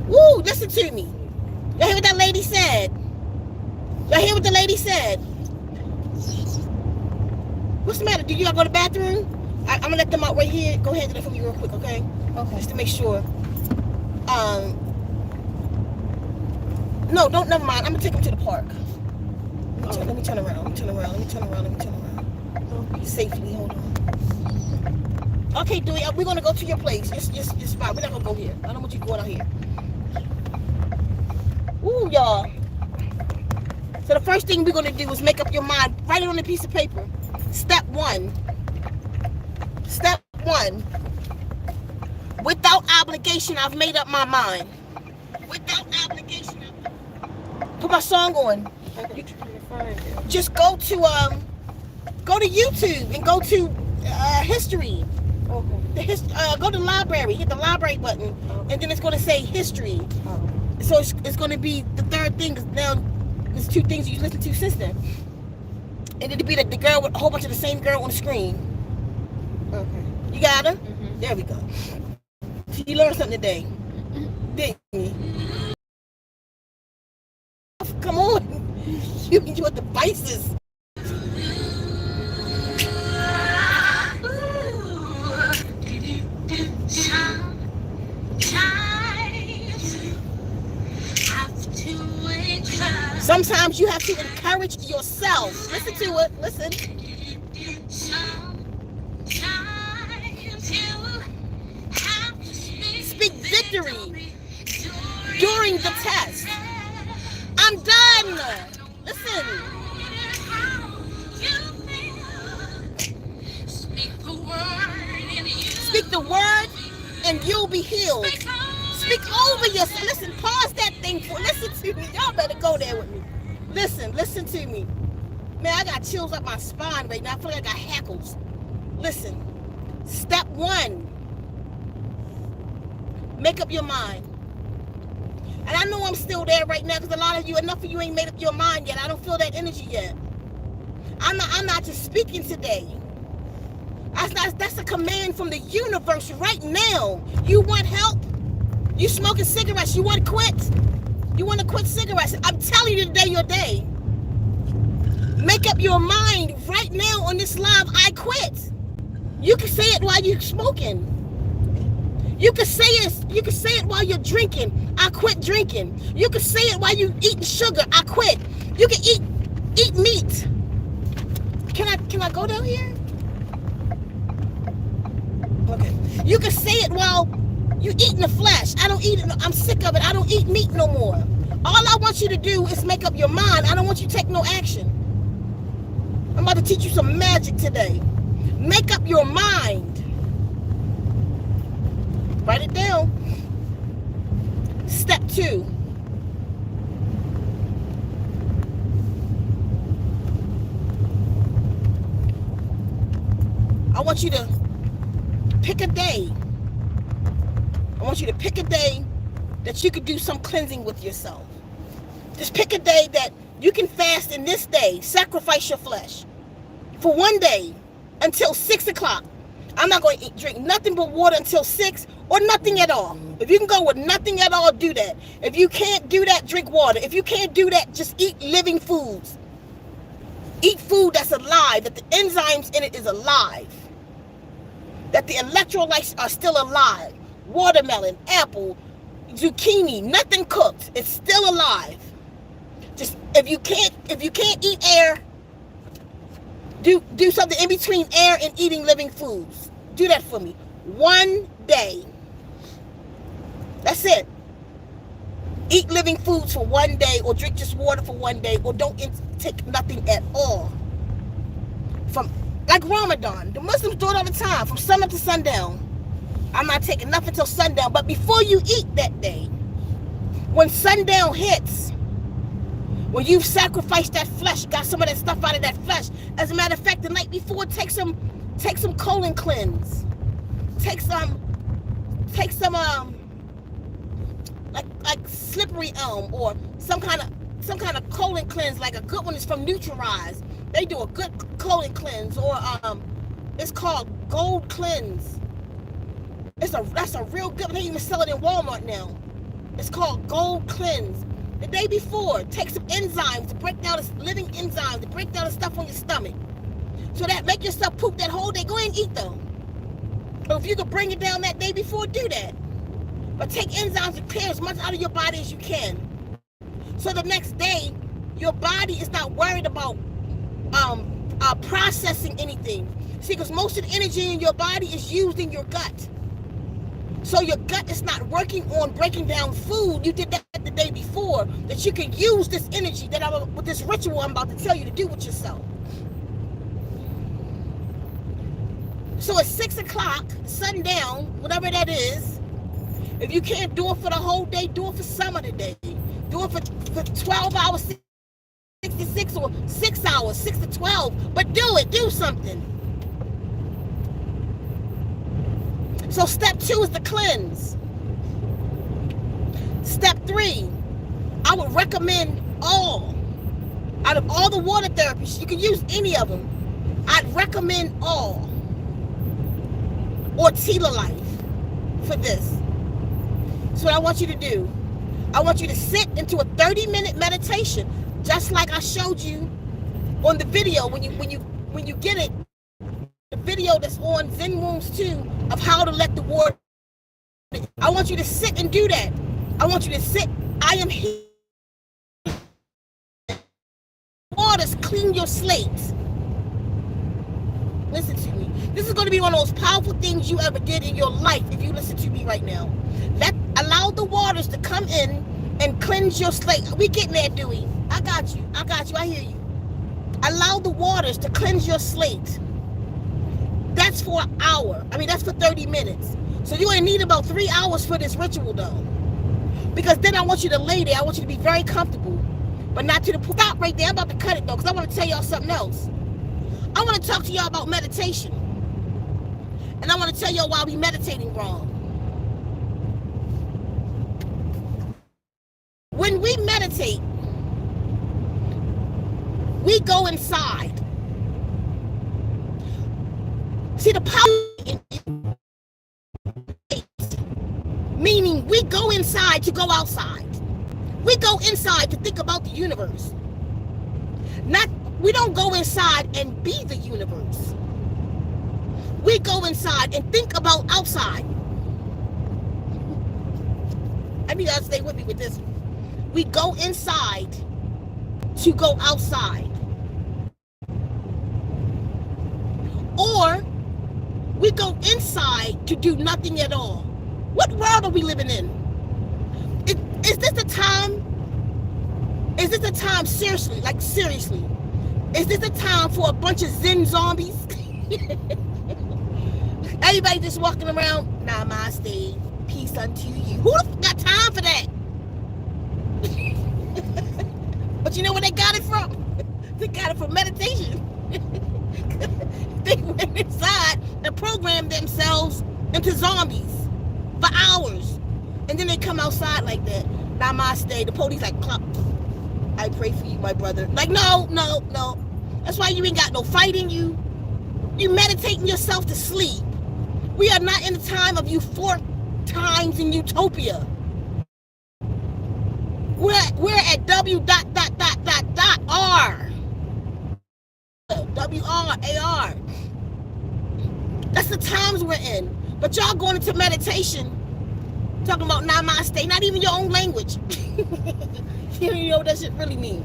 Woo, listen to me. Y'all hear what that lady said? Y'all hear what the lady said? What's the matter? Do you gotta go to the bathroom? I'm gonna let them out right here. Go ahead and do that for me real quick, okay? Okay. Just to make sure. No, don't, never mind. I'm gonna take them to the park. Let me turn around. Safely, hold on. Okay, Dewey, we're gonna go to your place. Just fine. We're not gonna go here. I don't want you going out here. Ooh, y'all. So the first thing we're gonna do is make up your mind. Write it on a piece of paper. Step 1. Step 1. Without obligation, I've made up my mind. Without obligation. Put my song on. Just go to YouTube and go to history. Okay. Go to the library, hit the library button, and then it's going to say history. So it's going to be the third thing. Now there's 2 things you listen to since then, and it'll be the girl with a whole bunch of the same girl on the screen. Okay. You got her? Mm-hmm. There we go. So you learned something today, didn't you? Come on, you want the devices. Sometimes you have to encourage yourself. Listen to it. Listen. Speak victory during the test. I'm done. Listen. Speak the word and you'll be healed. Speak over yourself. Listen, pause that thing for. Listen to me. Y'all better go there with me. Listen to me. Man, I got chills up my spine right now. I feel like I got hackles. Listen. Step 1. Make up your mind. And I know I'm still there right now because enough of you ain't made up your mind yet. I don't feel that energy yet. I'm not just speaking today. That's a command from the universe right now. You want help? You smoking cigarettes? You want to quit? You want to quit cigarettes? I'm telling you today, your day. Make up your mind right now on this live. I quit. You can say it while you're smoking. You can say it while you're drinking. I quit drinking. You can say it while you're eating sugar. I quit. You can eat meat. Can I go down here? Okay. You can say it while you're eating the flesh. I don't eat it. I'm sick of it. I don't eat meat no more. All I want you to do is make up your mind. I don't want you to take no action. I'm about to teach you some magic today. Make up your mind. Write it down. Step 2. I want you to pick a day. I want you to pick a day that you could do some cleansing with yourself. Just pick a day that you can fast in this day. Sacrifice your flesh for one day until 6 o'clock. I'm not going to drink nothing but water until 6 or nothing at all. If you can go with nothing at all, do that. If you can't do that, drink water. If you can't do that, just eat living foods. Eat food that's alive, that the enzymes in it is alive, that the electrolytes are still alive. Watermelon, apple, zucchini, nothing cooked. It's still alive. Just if you can't eat air, do something in between air and eating living foods. Do that for me. One day. That's it. Eat living foods for one day, or drink just water for one day, or don't take nothing at all. From like Ramadan, the Muslims do it all the time, from sun up to sundown. I'm not taking nothing till sundown. But before you eat that day, when sundown hits, when you've sacrificed that flesh, got some of that stuff out of that flesh. As a matter of fact, the night before, take some colon cleanse. Take some like slippery elm, or some kind of colon cleanse. Like a good one is from Neutralize. They do a good colon cleanse, or it's called Gold Cleanse. That's a real good one. They even sell it in Walmart now. It's called Gold Cleanse. The day before, take some enzymes to break down the living enzymes to break down the stuff on your stomach, so that make yourself poop that whole day. Go ahead and eat them. Or if you could bring it down that day before, do that. But take enzymes to clear as much out of your body as you can, so the next day your body is not worried about processing anything. See, because most of the energy in your body is used in your gut. So your gut is not working on breaking down food. You did that the day before, that you can use this energy with this ritual I'm about to tell you to do with yourself. So at 6 o'clock, sundown, whatever that is, if you can't do it for the whole day, do it for some of the day. Do it for 12 hours, 66, or 6 hours, 6 to 12. But do it. Do something. So step 2 is the cleanse. Step 3, I would recommend out of all the water therapies, you can use any of them. I'd recommend all, or Tila Life, for this. So what I want you to do, I want you to sit into a 30-minute meditation, just like I showed you on the video when you get it. The video that's on Zen Wounds 2 of how to let the water. I want you to sit and do that. I want you to sit. I am here. Waters clean your slate. Listen to me. This is going to be one of those powerful things you ever did in your life if you listen to me right now. Allow the waters to come in and cleanse your slate. We getting there, Dewey. I got you. I hear you. Allow the waters to cleanse your slate. That's for an hour. That's for 30 minutes. So you're going to need about 3 hours for this ritual, though. Because then I want you to lay there. I want you to be very comfortable. But not to the point. Stop right there. I'm about to cut it, though, because I want to tell y'all something else. I want to talk to y'all about meditation. And I want to tell y'all why we meditating wrong. When we meditate, we go inside. See, the power in meaning we go inside to go outside. We go inside to think about the universe. We don't go inside and be the universe. We go inside and think about outside. I need y'all to stay with me with this. We go inside to go outside. Or we go inside to do nothing at all. What world are we living in? Is this the time? Is this the time, seriously, like seriously? Is this the time for a bunch of Zen zombies? Everybody just walking around, namaste, peace unto you. Who got time for that? got it from meditation. They went inside and programmed themselves into zombies for hours. And then they come outside like that. Namaste. The police like, "Cluck. I pray for you, my brother." Like, no. That's why you ain't got no fight in you. You meditating yourself to sleep. We are not in the time of euphoric times in utopia. We're at W.R. W-R-A-R. That's the times we're in. But y'all going into meditation, talking about namaste, not even your own language. You don't even know what that shit really means.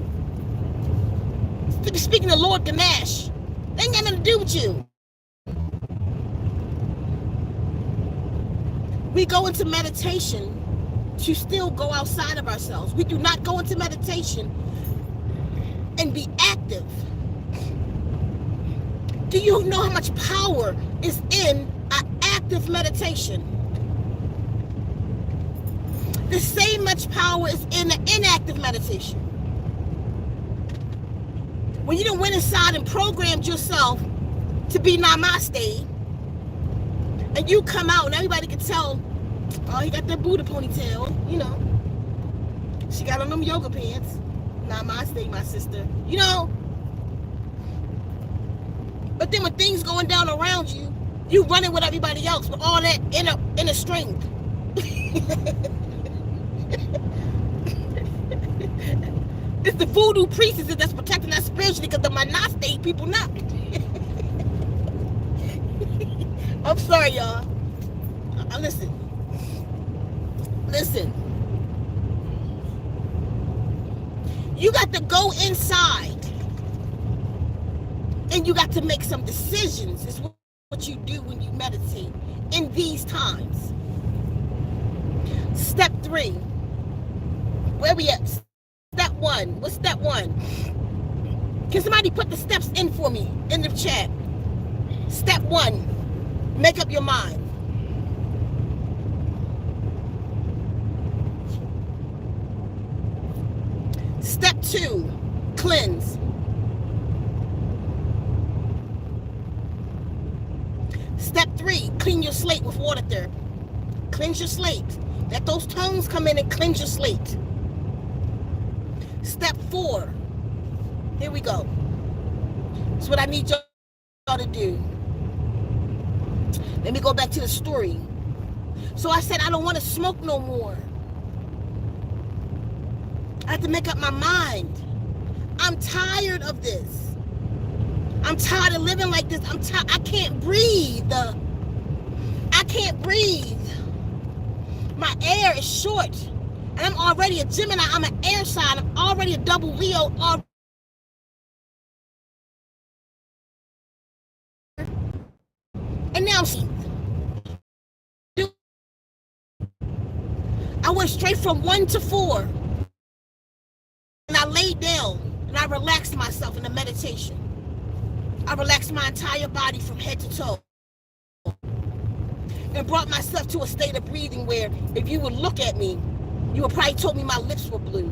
Speaking of Lord Ganesh, they ain't got nothing to do with you. We go into meditation to still go outside of ourselves. We do not go into meditation and be active. Do you know how much power is in an active meditation? The same much power is in an inactive meditation. When you done went inside and programmed yourself to be namaste, and you come out and everybody can tell, oh, he got that Buddha ponytail, you know. She got on them yoga pants. Namaste, my sister. You know. But then when things going down around you, you running with everybody else with all that inner strength. It's the voodoo priestess that's protecting us spiritually because the monastery people not. I'm sorry, y'all. Listen. You got to go inside and you got to make some decisions. It's what you do when you meditate in these times. Step 3. Where we at? Step 1. What's step 1? Can somebody put the steps in for me in the chat? Step 1. Make up your mind. Step 2, cleanse. Step 3, clean your slate with water therapy. Cleanse your slate. Let those tones come in and cleanse your slate. Step 4, here we go. That's what I need y'all to do. Let me go back to the story. So I said, I don't want to smoke no more. I have to make up my mind. I'm tired of this. I'm tired of living like this. I can't breathe. I can't breathe. My air is short. And I'm already a Gemini. I'm an air sign. I'm already a double Leo. And now I went straight from 1 to 4. And I laid down and I relaxed myself in the meditation. I relaxed my entire body from head to toe. And brought myself to a state of breathing where if you would look at me, you would probably told me my lips were blue.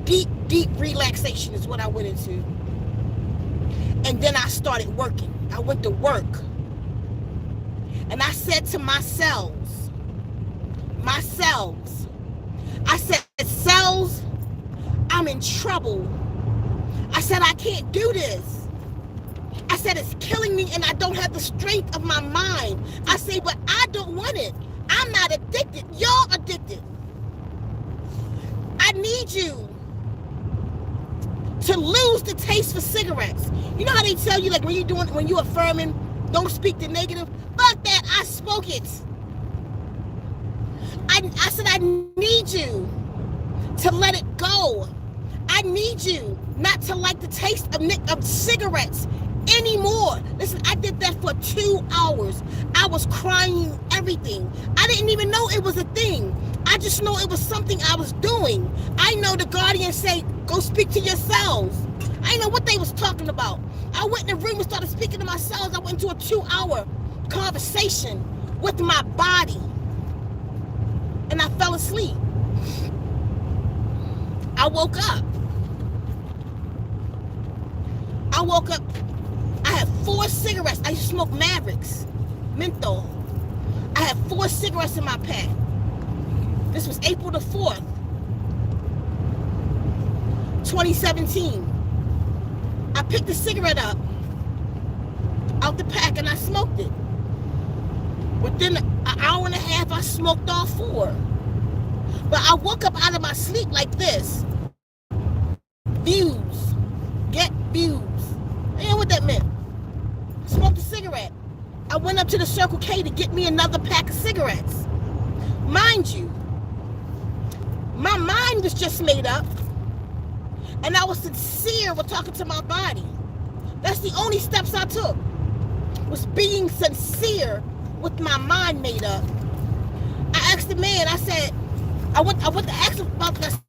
Deep, deep relaxation is what I went into. And then I started working. I went to work. And I said to my cells, I said, cells, I'm in trouble. I said, I can't do this. I said, it's killing me and I don't have the strength of my mind. I say, but I don't want it. I'm not addicted. Y'all addicted. I need you to lose the taste for cigarettes. You know how they tell you, like when you affirming, don't speak the negative? Fuck that, I spoke it. I said, I need you to let it go. I need you not to like the taste of cigarettes anymore. Listen, I did that for 2 hours. I was crying everything. I didn't even know it was a thing. I just know it was something I was doing. I know the guardian say, go speak to yourselves. I didn't know what they was talking about. I went in the room and started speaking to myself. I went into a 2-hour conversation with my body. And I fell asleep. I woke up. I woke up, I had 4 cigarettes. I used to smoke Mavericks, menthol. I had 4 cigarettes in my pack. This was April the 4th, 2017. I picked the cigarette up out the pack and I smoked it. Within an hour and a half, I smoked all 4. But I woke up out of my sleep like this. Views. Get views. You know what that meant? Smoked a cigarette. I went up to the Circle K to get me another pack of cigarettes. Mind you, my mind was just made up, and I was sincere with talking to my body. That's the only steps I took, was being sincere with my mind made up. I asked the man, I said, I went to ask him about this.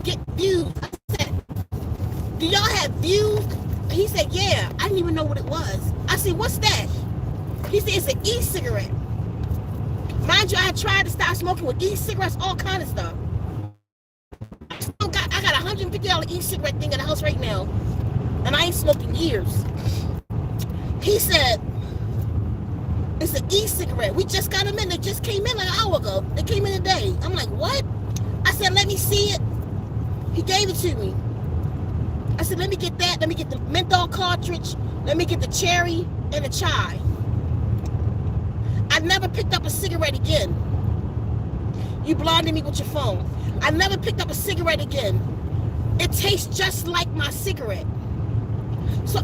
Get views. I said, do y'all have views? He said, yeah. I didn't even know what it was. I said, what's that? He said, it's an e-cigarette. Mind you, I had tried to start smoking with e-cigarettes, all kind of stuff. I got a $150 e-cigarette thing in the house right now, and I ain't smoked in years. He said, it's an e-cigarette. We just got them in. They just came in like an hour ago. They came in today. I'm like, what? I said, let me see it. He gave it to me. I said, let me get that. Let me get the menthol cartridge. Let me get the cherry and the chai. I never picked up a cigarette again. You blinded me with your phone. I never picked up a cigarette again. It tastes just like my cigarette. So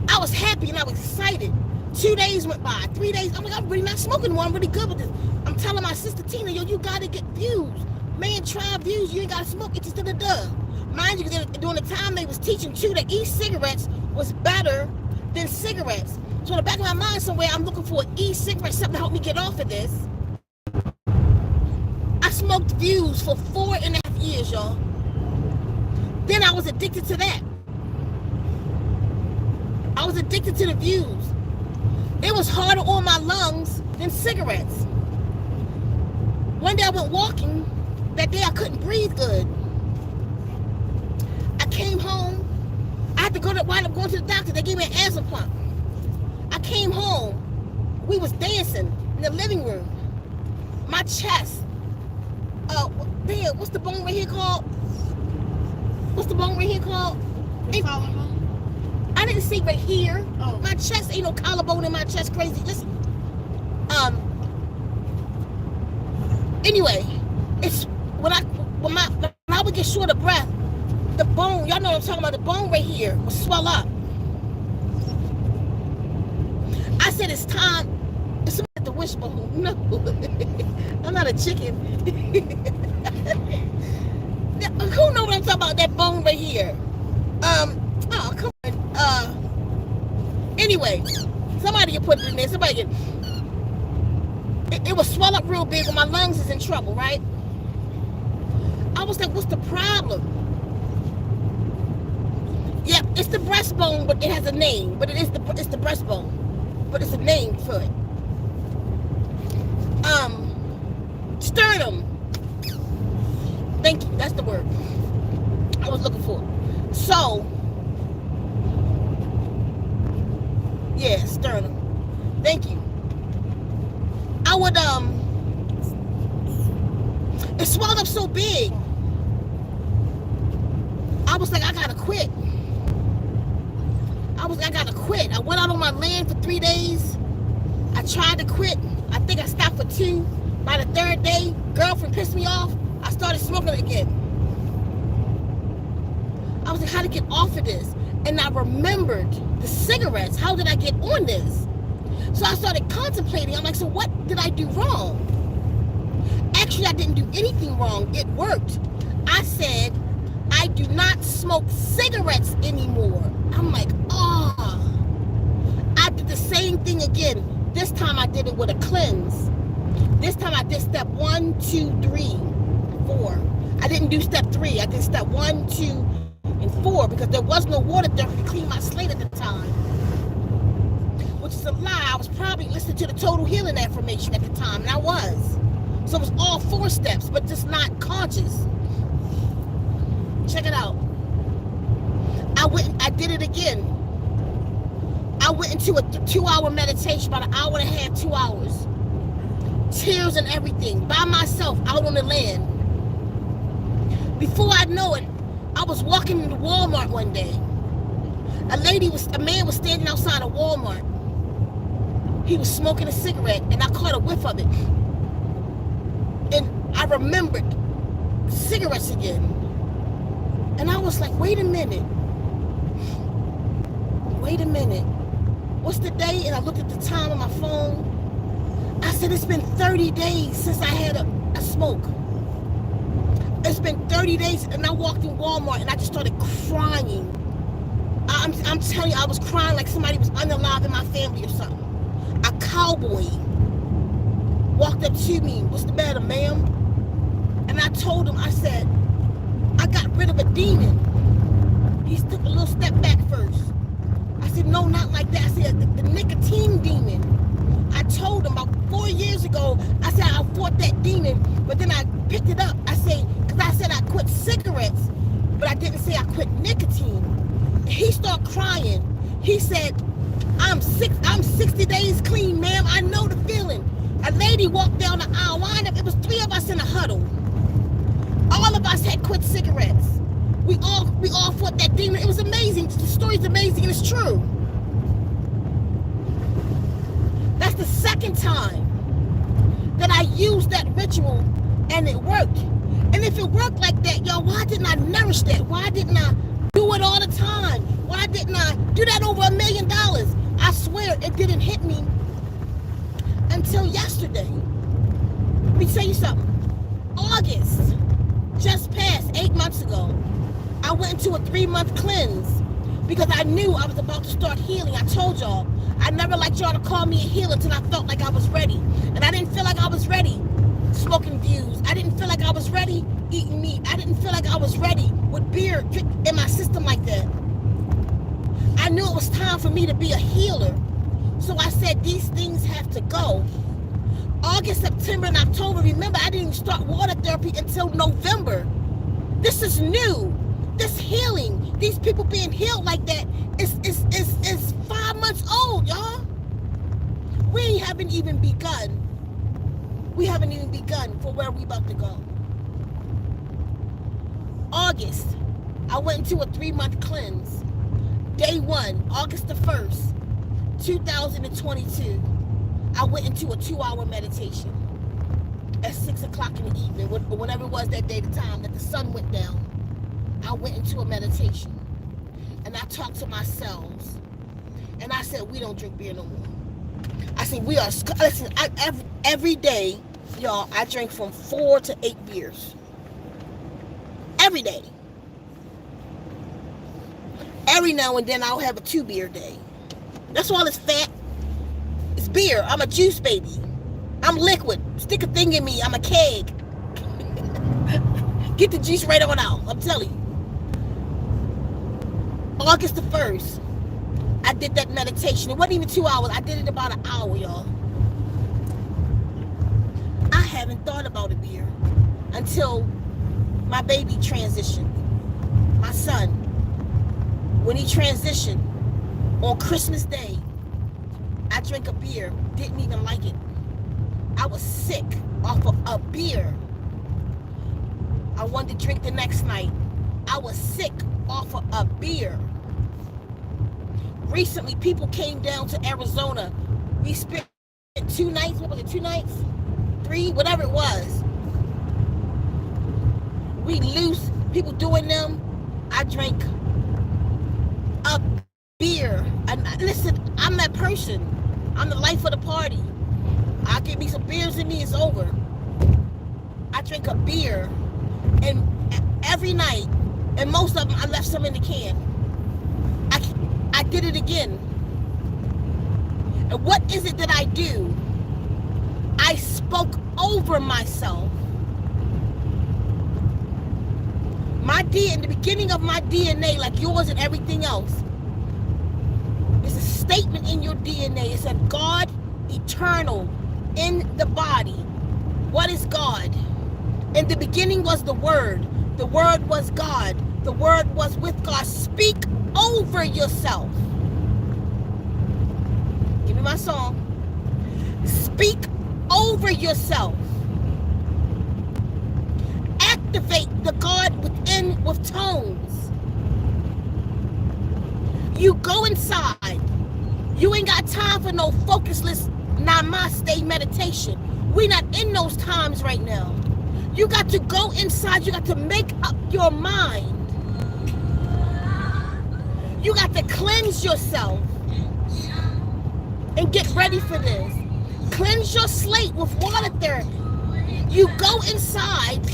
I was happy and I was excited. 2 days went by, 3 days. I'm like, I'm really not smoking more. I'm really good with this. I'm telling my sister Tina, yo, you gotta get views. Man, try views. You ain't gotta smoke it. Just da-da-da. Mind you, during the time they was teaching too, that e-cigarettes was better than cigarettes. So in the back of my mind somewhere, I'm looking for an e-cigarette, something to help me get off of this. I smoked views for 4.5 years, y'all. Then I was addicted to that. I was addicted to the views. It was harder on my lungs than cigarettes. One day I went walking. That day I couldn't breathe good. I came home. I had to wind up going to the doctor. They gave me an asthma pump. I came home. We was dancing in the living room. My chest. Damn, what's the bone right here called? What's the bone right here called? The collarbone? I didn't see right here. Oh. My chest, ain't no collarbone in my chest, crazy. Just, anyway, it's when I would get short of breath, the bone, y'all know what I'm talking about, the bone right here would swell up. I said, it's time. It's like the wishbone. No, I'm not a chicken. Who know what I'm talking about? That bone right here. Oh, come on. Anyway, somebody can put it in there. Somebody can. It will swell up real big when my lungs is in trouble, right? I was like, what's the problem? Yeah, it's the breastbone, but it has a name. But it's the breastbone. But it's a name for it. Sternum. Thank you. That's the word I was looking for. So, yeah, sternum. Thank you. I would, it swelled up so big. I was like, I gotta quit. I gotta quit. I went out on my land for 3 days. I tried to quit. I think I stopped for 2. By the 3rd day, girlfriend pissed me off. I started smoking again. I was like, how to get off of this? And I remembered the cigarettes. How did I get on this? So I started contemplating. I'm like, so what did I do wrong? Actually, I didn't do anything wrong. It worked. I said, I do not smoke cigarettes anymore. I'm like, oh. I did the same thing again. This time I did it with a cleanse. This time I did step 1, 2, 3, 4. I didn't do step 3. I did step 1, 2, and 4 because there was no water therapy to clean my slate at the time. Which is a lie. I was probably listening to the total healing affirmation at the time, and I was. So it was all 4 steps, but just not conscious. Check it out. I did it again. I went into a 2-hour meditation, about an hour and a half, 2 hours. Tears and everything, by myself, out on the land. Before I know it, I was walking into Walmart one day. A man was standing outside of Walmart. He was smoking a cigarette, and I caught a whiff of it. And I remembered cigarettes again. And I was like, wait a minute. What's the day? And I looked at the time on my phone. I said, it's been 30 days since I had a smoke. It's been 30 days, and I walked in Walmart, and I just started crying. I'm telling you, I was crying like somebody was unalive in my family or something. A cowboy walked up to me. What's the matter, ma'am? And I told him, I said, I got rid of a demon. He took a little step back first. I said, no, not like that. I said, the nicotine demon. I told him about 4 years ago, I said, I fought that demon, but then I picked it up. I said, because I said I quit cigarettes, but I didn't say I quit nicotine. He started crying. He said, I'm 60 days clean, ma'am. I know the feeling. A lady walked down the aisle. It was 3 of us in a huddle. All of us had quit cigarettes. We all fought that demon. It was amazing. The story's amazing, and it's true. That's the second time that I used that ritual, and it worked. And if it worked like that, y'all, why didn't I nourish that? Why didn't I do it all the time? Why didn't I do that over $1 million? I swear it didn't hit me until yesterday. Let me tell you something. August just passed 8 months ago. I went into a 3-month cleanse because I knew I was about to start healing. I told y'all, I never liked y'all to call me a healer until I felt like I was ready. And I didn't feel like I was ready smoking views. I didn't feel like I was ready eating meat. I didn't feel like I was ready with beer in my system like that. I knew it was time for me to be a healer. So I said, these things have to go. August, September, and October, remember, I didn't even start water therapy until November. This is new. This healing, these people being healed like that is 5 months old, y'all. We haven't even begun. We haven't even begun for where we about to go. August, I went into a 3-month cleanse. Day 1, August the 1st, 2022, I went into a 2-hour meditation at 6 o'clock in the evening, whenever it was that day, the time that the sun went down. I went into a meditation, and I talked to my cells, and I said, we don't drink beer no more. I said, listen, every day, y'all, I drink from 4 to 8 beers. Every day. Every now and then I'll have a 2-beer day. That's all it's fat. It's beer. I'm a juice baby. I'm liquid. Stick a thing in me. I'm a keg. Get the juice right on out. I'm telling you. August the 1st, I did that meditation. It wasn't even 2 hours. I did it about an hour, y'all. I haven't thought about a beer until my baby transitioned. My son, when he transitioned on Christmas Day, I drank a beer, didn't even like it. I was sick off of a beer. I wanted to drink the next night. I was sick off of a beer. Recently, people came down to Arizona. We spent 2 nights. What was it, 2 nights? 3, whatever it was. We loose, people doing them. I drank a beer. And listen, I'm that person. I'm the life of the party. I get me some beers in me, it's over. I drink a beer, and every night, and most of them, I left some in the can. I did it again. And what is it that I do? I spoke over myself. In the beginning of my DNA, like yours and everything else, it's a statement in your DNA. It said, God, eternal, in the body. What is God? In the beginning was the Word. The Word was God. The Word was with God. Speak over yourself. Give me my song. Speak over yourself. Activate the God within with tones. You go inside. You ain't got time for no focusless namaste meditation. We're not in those times right now. You got to go inside. You got to make up your mind. You got to cleanse yourself and get ready for this. Cleanse your slate with water therapy. You go inside.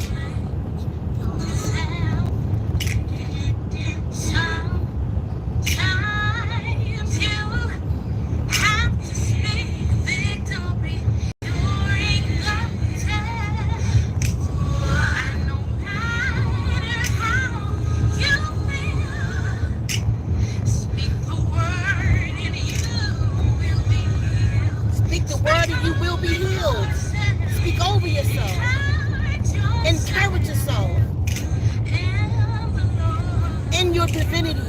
Speak the word and you will be healed. Speak over yourself. Encourage yourself in your divinity.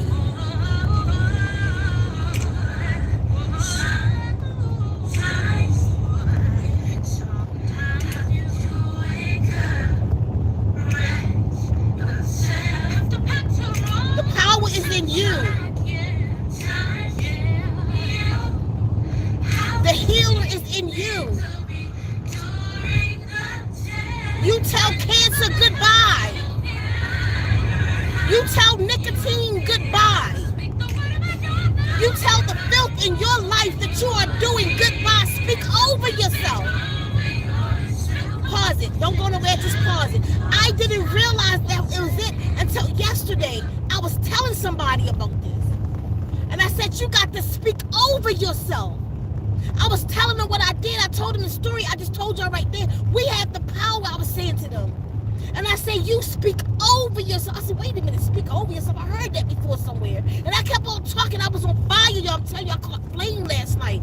The power is in you. The healer is in you. You tell cancer goodbye. You tell nicotine goodbye. You tell the filth in your life that you are doing goodbye. Speak over yourself. Pause it. Don't go nowhere, just pause it. I didn't realize that it was it until yesterday. I was telling somebody about this. And I said, you got to speak over yourself. I was telling them what I did. I told them the story I just told y'all right there. We have the power, I was saying to them. And I said, you speak over yourself. I said, wait a minute, speak over yourself. I heard that before somewhere. And I kept on talking. I was on fire, y'all. I'm telling you, I caught flame last night.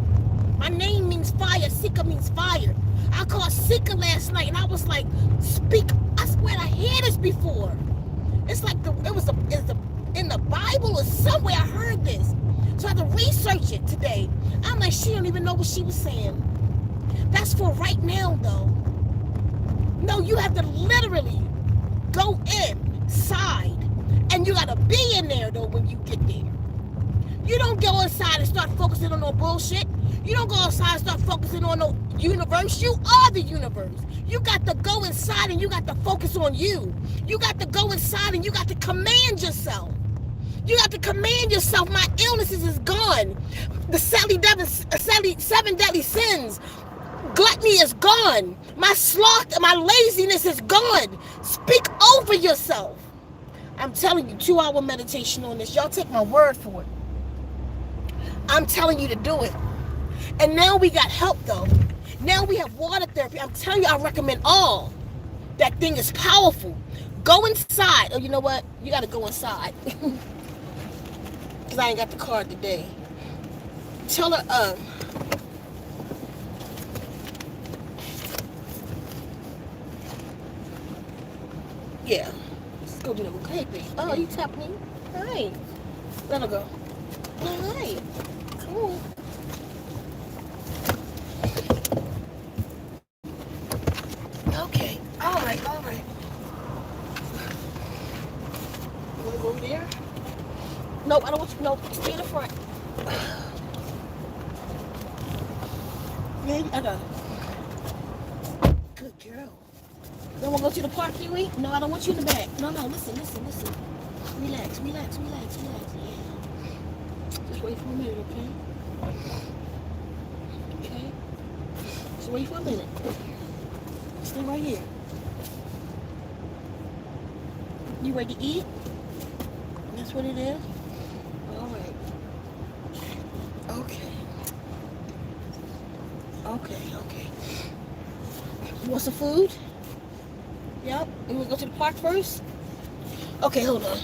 My name means fire. Sika means fire. I caught Sika last night. And I was like, speak. I swear I heard this before. It's like it was in the Bible or somewhere I heard this. So I had to research it today. I'm like, she don't even know what she was saying. That's for right now, though. No, you have to literally go inside. And you got to be in there, though, when you get there. You don't go inside and start focusing on no bullshit. You don't go inside and start focusing on no universe. You are the universe. You got to go inside and you got to focus on you. You got to go inside and you got to command yourself. You have to command yourself. My illnesses is gone. The 7 deadly sins. Gluttony is gone. My sloth and my laziness is gone. Speak over yourself. I'm telling you, 2-hour meditation on this. Y'all take my word for it. I'm telling you to do it. And now we got help, though. Now we have water therapy. I'm telling you, I recommend all. That thing is powerful. Go inside. Oh, you know what? You got to go inside. Because I ain't got the card today. Tell her, yeah. Let's go do that. Okay, babe. Oh, you tapping me? All right. Let her go. All right. Cool. Okay. All right. You want to go over there? Nope, I don't want you. Nope, stay in the front. Yeah, I got it. Good girl. Don't want to go to the park, you eat? No, I don't want you in the back. No, listen. Relax. Yeah. Just wait for a minute, okay? Okay? Just wait for a minute. Stay right here. You ready to eat? That's what it is? All right. Okay. You want some food? Yep. You want to go to the park first? Okay, hold on.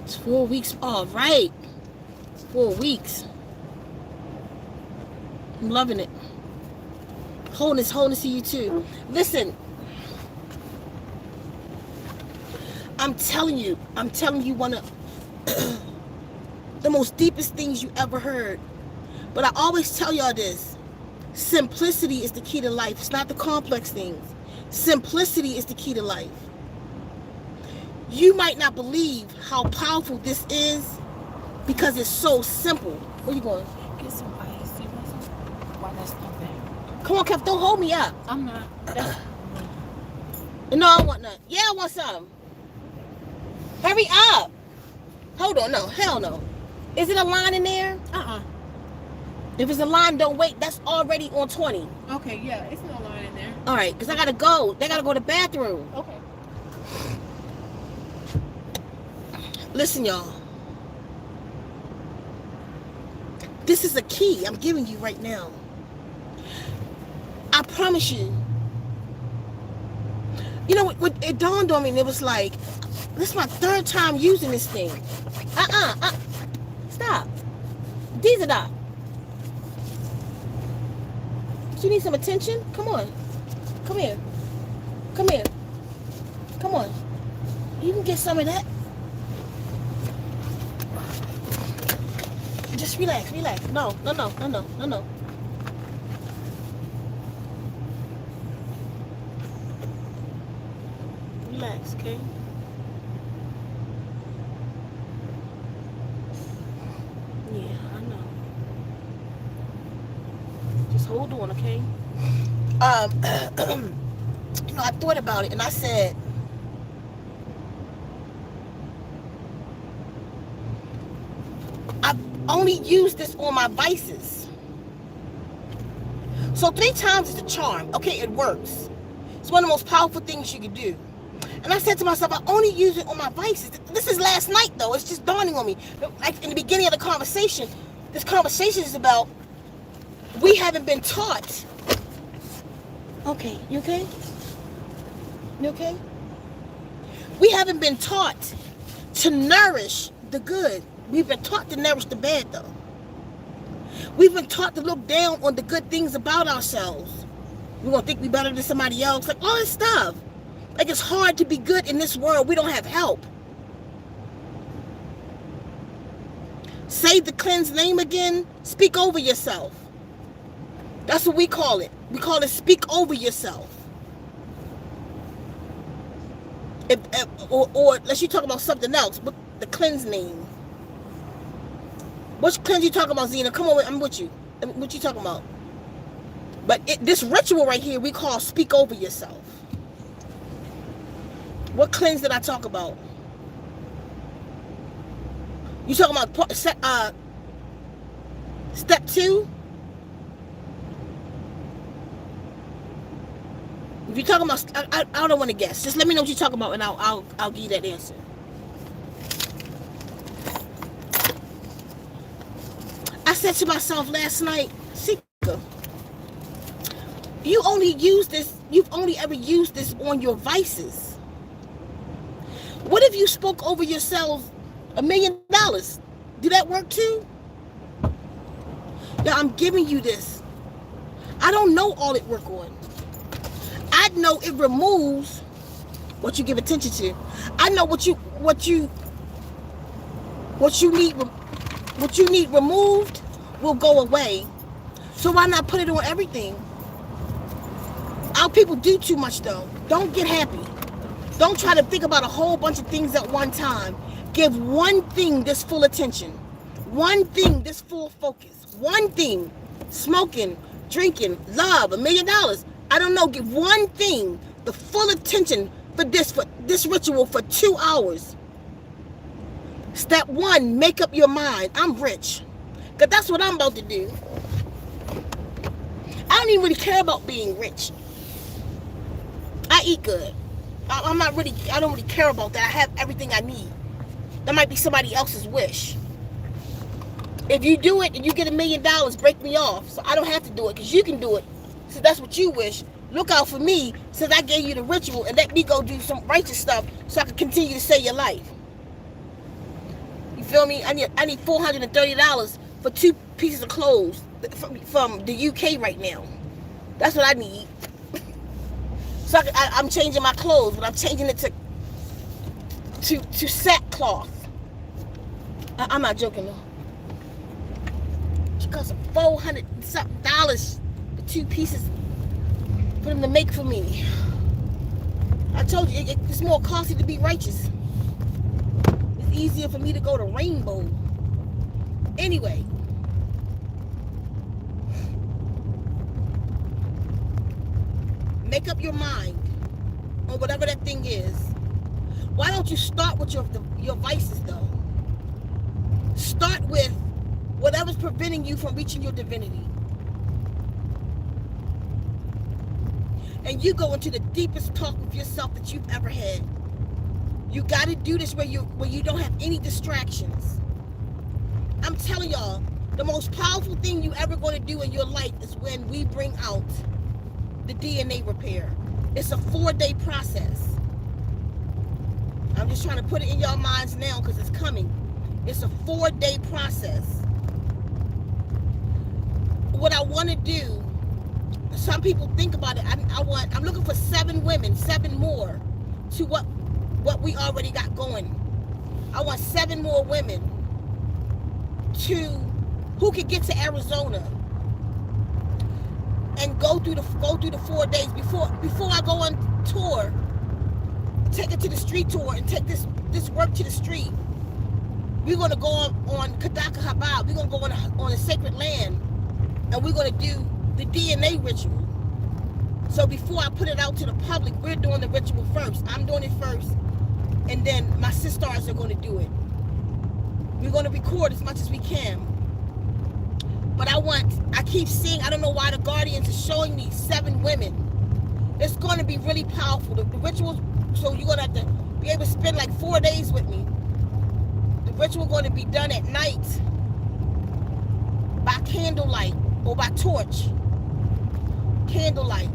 It's 4 weeks. All right. 4 weeks. I'm loving it. Wholeness to you too. Listen, I'm telling you one of the most deepest things you ever heard. But I always tell y'all this. Simplicity is the key to life. It's not the complex things. Simplicity is the key to life. You might not believe how powerful this is because it's so simple. Where you going? Get some ice. You want some? Why that's not there? Come on, Kev, don't hold me up. I'm not. No, I want none. Yeah, I want some. Hurry up. Hold on. No, hell no. Is it a line in there? If it's a line, don't wait. That's already on 20. Okay, yeah, it's no line in there. All right, because I got to go. They got to go to the bathroom. Okay. Listen, y'all. This is a key I'm giving you right now. I promise you. You know, it dawned on me, and it was like, this is my 3rd time using this thing. Stop. These are not. You need some attention? Come on. Come here. Come here. Come on. You can get some of that. Just relax. No. Relax, okay? Yeah, I know. Just hold on, okay? You know, I thought about it and I said, I've only used this on my vices. So 3 times is a charm. Okay, it works. It's one of the most powerful things you can do. And I said to myself, I only use it on my vices. This is last night, though. It's just dawning on me. Like in the beginning of the conversation, this conversation is about we haven't been taught. Okay, you okay? You okay? We haven't been taught to nourish the good. We've been taught to nourish the bad, though. We've been taught to look down on the good things about ourselves. We're going to think we're better than somebody else. Like all this stuff. Like it's hard to be good in this world. We don't have help. Say the cleansed name again. Speak over yourself. That's what we call it. We call it speak over yourself. Or let's you talk about something else. But the cleansed name. Which cleanse you talking about, Zena? Come on, I'm with you. What you talking about? But this ritual right here, we call speak over yourself. What cleanse did I talk about? You talking about step 2? If you're talking about, I don't want to guess. Just let me know what you're talking about, and I'll give you that answer. I said to myself last night, Sika, you've only ever used this on your vices. What if you spoke over yourself $1 million? Do that work too? Yeah, I'm giving you this. I don't know all it work on. I know it removes what you give attention to. I know what you need removed will go away. So why not put it on everything? Our people do too much though. Don't get happy. Don't try to think about a whole bunch of things at one time. Give one thing this full attention. One thing this full focus. One thing. Smoking, drinking, love, $1 million. I don't know. Give one thing the full attention for this ritual for 2 hours. Step 1, make up your mind. I'm rich. Because that's what I'm about to do. I don't even really care about being rich. I eat good. I don't really care about that. I have everything I need. That might be somebody else's wish. If you do it and you get $1 million, break me off. So I don't have to do it because you can do it. So that's what you wish. Look out for me since I gave you the ritual and let me go do some righteous stuff so I can continue to save your life. feel me? I need $430 for 2 pieces of clothes from the UK right now. That's what I need. So I'm changing my clothes, but I'm changing it to sackcloth. I'm not joking though. It costs $400 something for 2 pieces for them to make for me. I told you it's more costly to be righteous. It's easier for me to go to Rainbow. Anyway, make up your mind on whatever that thing is. Why don't you start with your vices though? Start with whatever's preventing you from reaching your divinity. And you go into the deepest talk with yourself that you've ever had. You got to do this where you don't have any distractions. I'm telling y'all, the most powerful thing you ever going to do in your life is when we bring out the DNA repair. It's a 4-day process. I'm just trying to put it in y'all minds now because it's coming. It's a 4-day process. What I want to do, some people think about it. I'm looking for 7 women, 7 more to what we already got going. I want 7 more women who can get to Arizona and go through the 4 days before I go on tour. Take it to the street tour and take this work to the street. We're gonna go on Kadaka Habab. We're gonna go on a sacred land, and we're gonna do the DNA ritual. So before I put it out to the public, we're doing the ritual first. I'm doing it first, and then my sisters are going to do it. We're going to record as much as we can. But I keep seeing, I don't know why the Guardians are showing me 7 women. It's going to be really powerful. The rituals, so you're going to have to be able to spend like 4 days with me. The ritual going to be done at night by candlelight or by torch. Candlelight,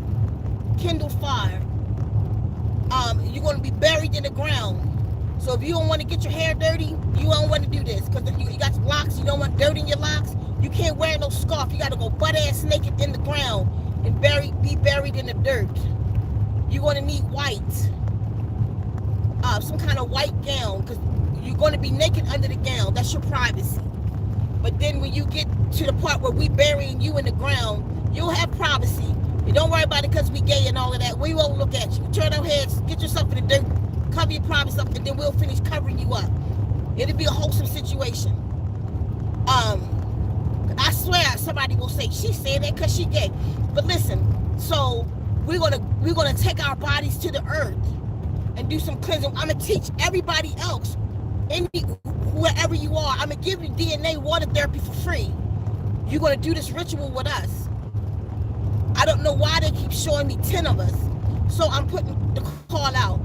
kindle fire. You're going to be buried in the ground. So if you don't want to get your hair dirty, you don't want to do this because you got locks. You don't want dirt in your locks. You can't wear no scarf. You got to go butt ass naked in the ground and be buried in the dirt. You're going to need white, some kind of white gown, because you're going to be naked under the gown. That's your privacy. But then when you get to the part where we burying you in the ground, you'll have privacy. You don't worry about it because we gay and all of that. We won't look at you. Turn our heads, get yourself in the dirt, cover your privacy up, and then we'll finish covering you up. It'll be a wholesome situation. I swear somebody will say she's saying that because she gay. But listen, so we're gonna take our bodies to the earth and do some cleansing. I'm gonna teach everybody else, wherever you are. I'm gonna give you DNA water therapy for free. You're gonna do this ritual with us. I don't know why they keep showing me 10 of us. So I'm putting the call out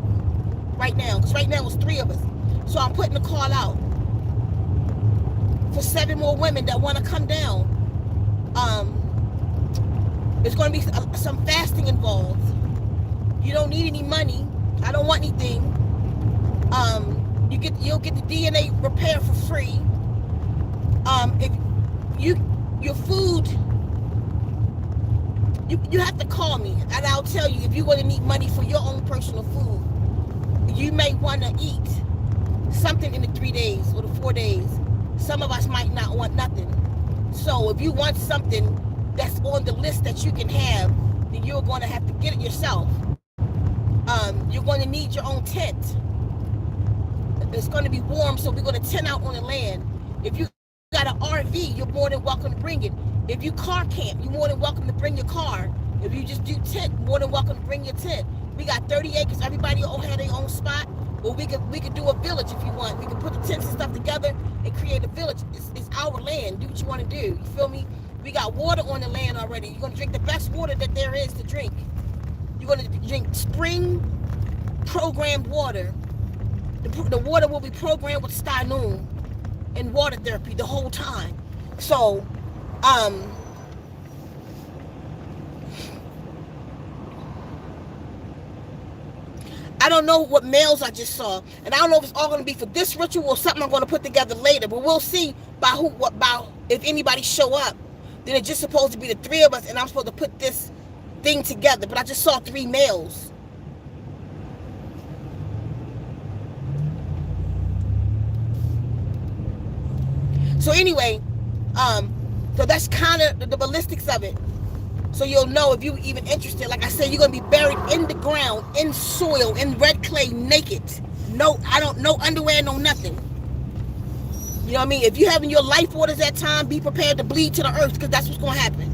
right now, because right now it's 3 of us. So I'm putting the call out for 7 more women that want to come down. There's going to be some fasting involved. You don't need any money. I don't want anything. You'll get the DNA repair for free. If your food, you have to call me and I'll tell you if you're going to need money for your own personal food. You may want to eat something in the 3 days or the 4 days. Some of us might not want nothing. So if you want something that's on the list that you can have, then you're going to have to get it yourself. You're going to need your own tent. It's going to be warm, so we're going to tent out on the land. If you got an RV, you're more than welcome to bring it. If you car camp, you're more than welcome to bring your car. If you just do tent, more than welcome to bring your tent. We got 30 acres. Everybody all have their own spot. Or we could do a village if you want. We can put the tents and stuff together and create a village. It's our land. Do what you want to do. You feel me? We got water on the land already. You're going to drink the best water that there is to drink. You're going to drink spring programmed water. The water will be programmed with styrofoam and water therapy the whole time. So, I don't know what males I just saw, and I don't know if it's all going to be for this ritual or something I'm going to put together later. But we'll see by if anybody show up. Then it's just supposed to be the 3 of us, and I'm supposed to put this thing together. But I just saw 3 males. So anyway, so that's kind of the ballistics of it. So you'll know if you're even interested. Like I said, you're gonna be buried in the ground, in soil, in red clay, naked. No underwear, no nothing. You know what I mean? If you're having your life orders that time, be prepared to bleed to the earth, because that's what's gonna happen.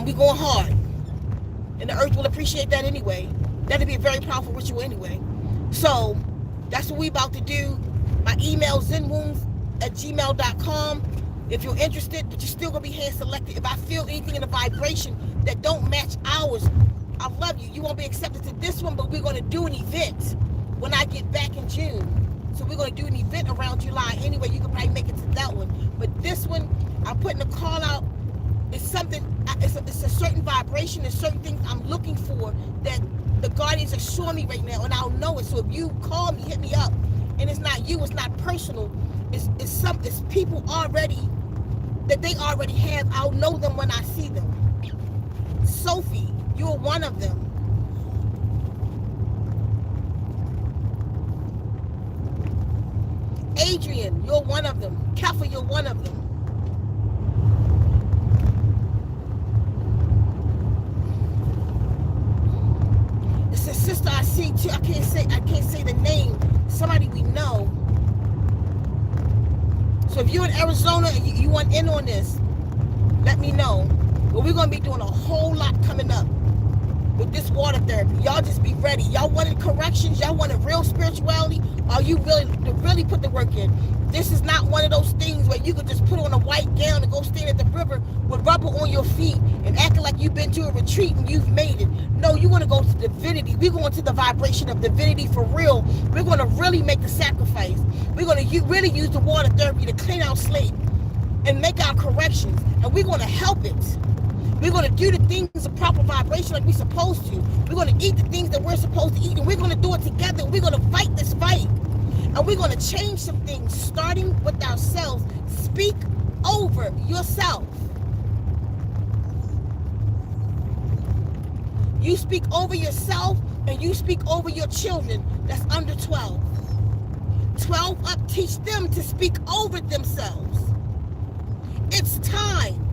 We going hard, and the earth will appreciate that anyway. That'll be a very powerful ritual anyway. So that's what we about to do. My email zenwounds@gmail.com. If you're interested, but you're still gonna be hand selected. If I feel anything in the vibration that don't match ours, I love you. You won't be accepted to this one, but we're gonna do an event when I get back in June. So we're gonna do an event around July anyway. You can probably make it to that one. But this one, I'm putting a call out. It's something. It's a certain vibration. There's certain things I'm looking for that the guardians are showing me right now, and I'll know it. So if you call me, hit me up, and it's not you. It's not personal. It's people already that they already have. I'll know them when I see them. Sophie, you're one of them. Adrian, you're one of them. Kafa, you're one of them. It's a sister I see too. I can't say the name. Somebody we know. So if you're in Arizona and you want in on this, let me know. But we're going to be doing a whole lot coming up with this water therapy. Y'all just be ready. Y'all wanted corrections. Y'all wanted real spirituality. Or you really put the work in. This is not one of those things where you could just put on a white gown and go stand at the river with rubber on your feet and acting like you've been to a retreat and you've made it. No, you want to go to divinity. We're going to the vibration of divinity for real. We're going to really make the sacrifice. We're going to really use the water therapy to clean our slate and make our corrections. And we're going to help it. We're going to do the things of proper vibration like we're supposed to. We're going to eat the things that we're supposed to eat, and we're going to do it together. We're going to fight this fight. And we're going to change some things, starting with ourselves. Speak over yourself. You speak over yourself, and you speak over your children that's under 12. 12 up, teach them to speak over themselves. It's time.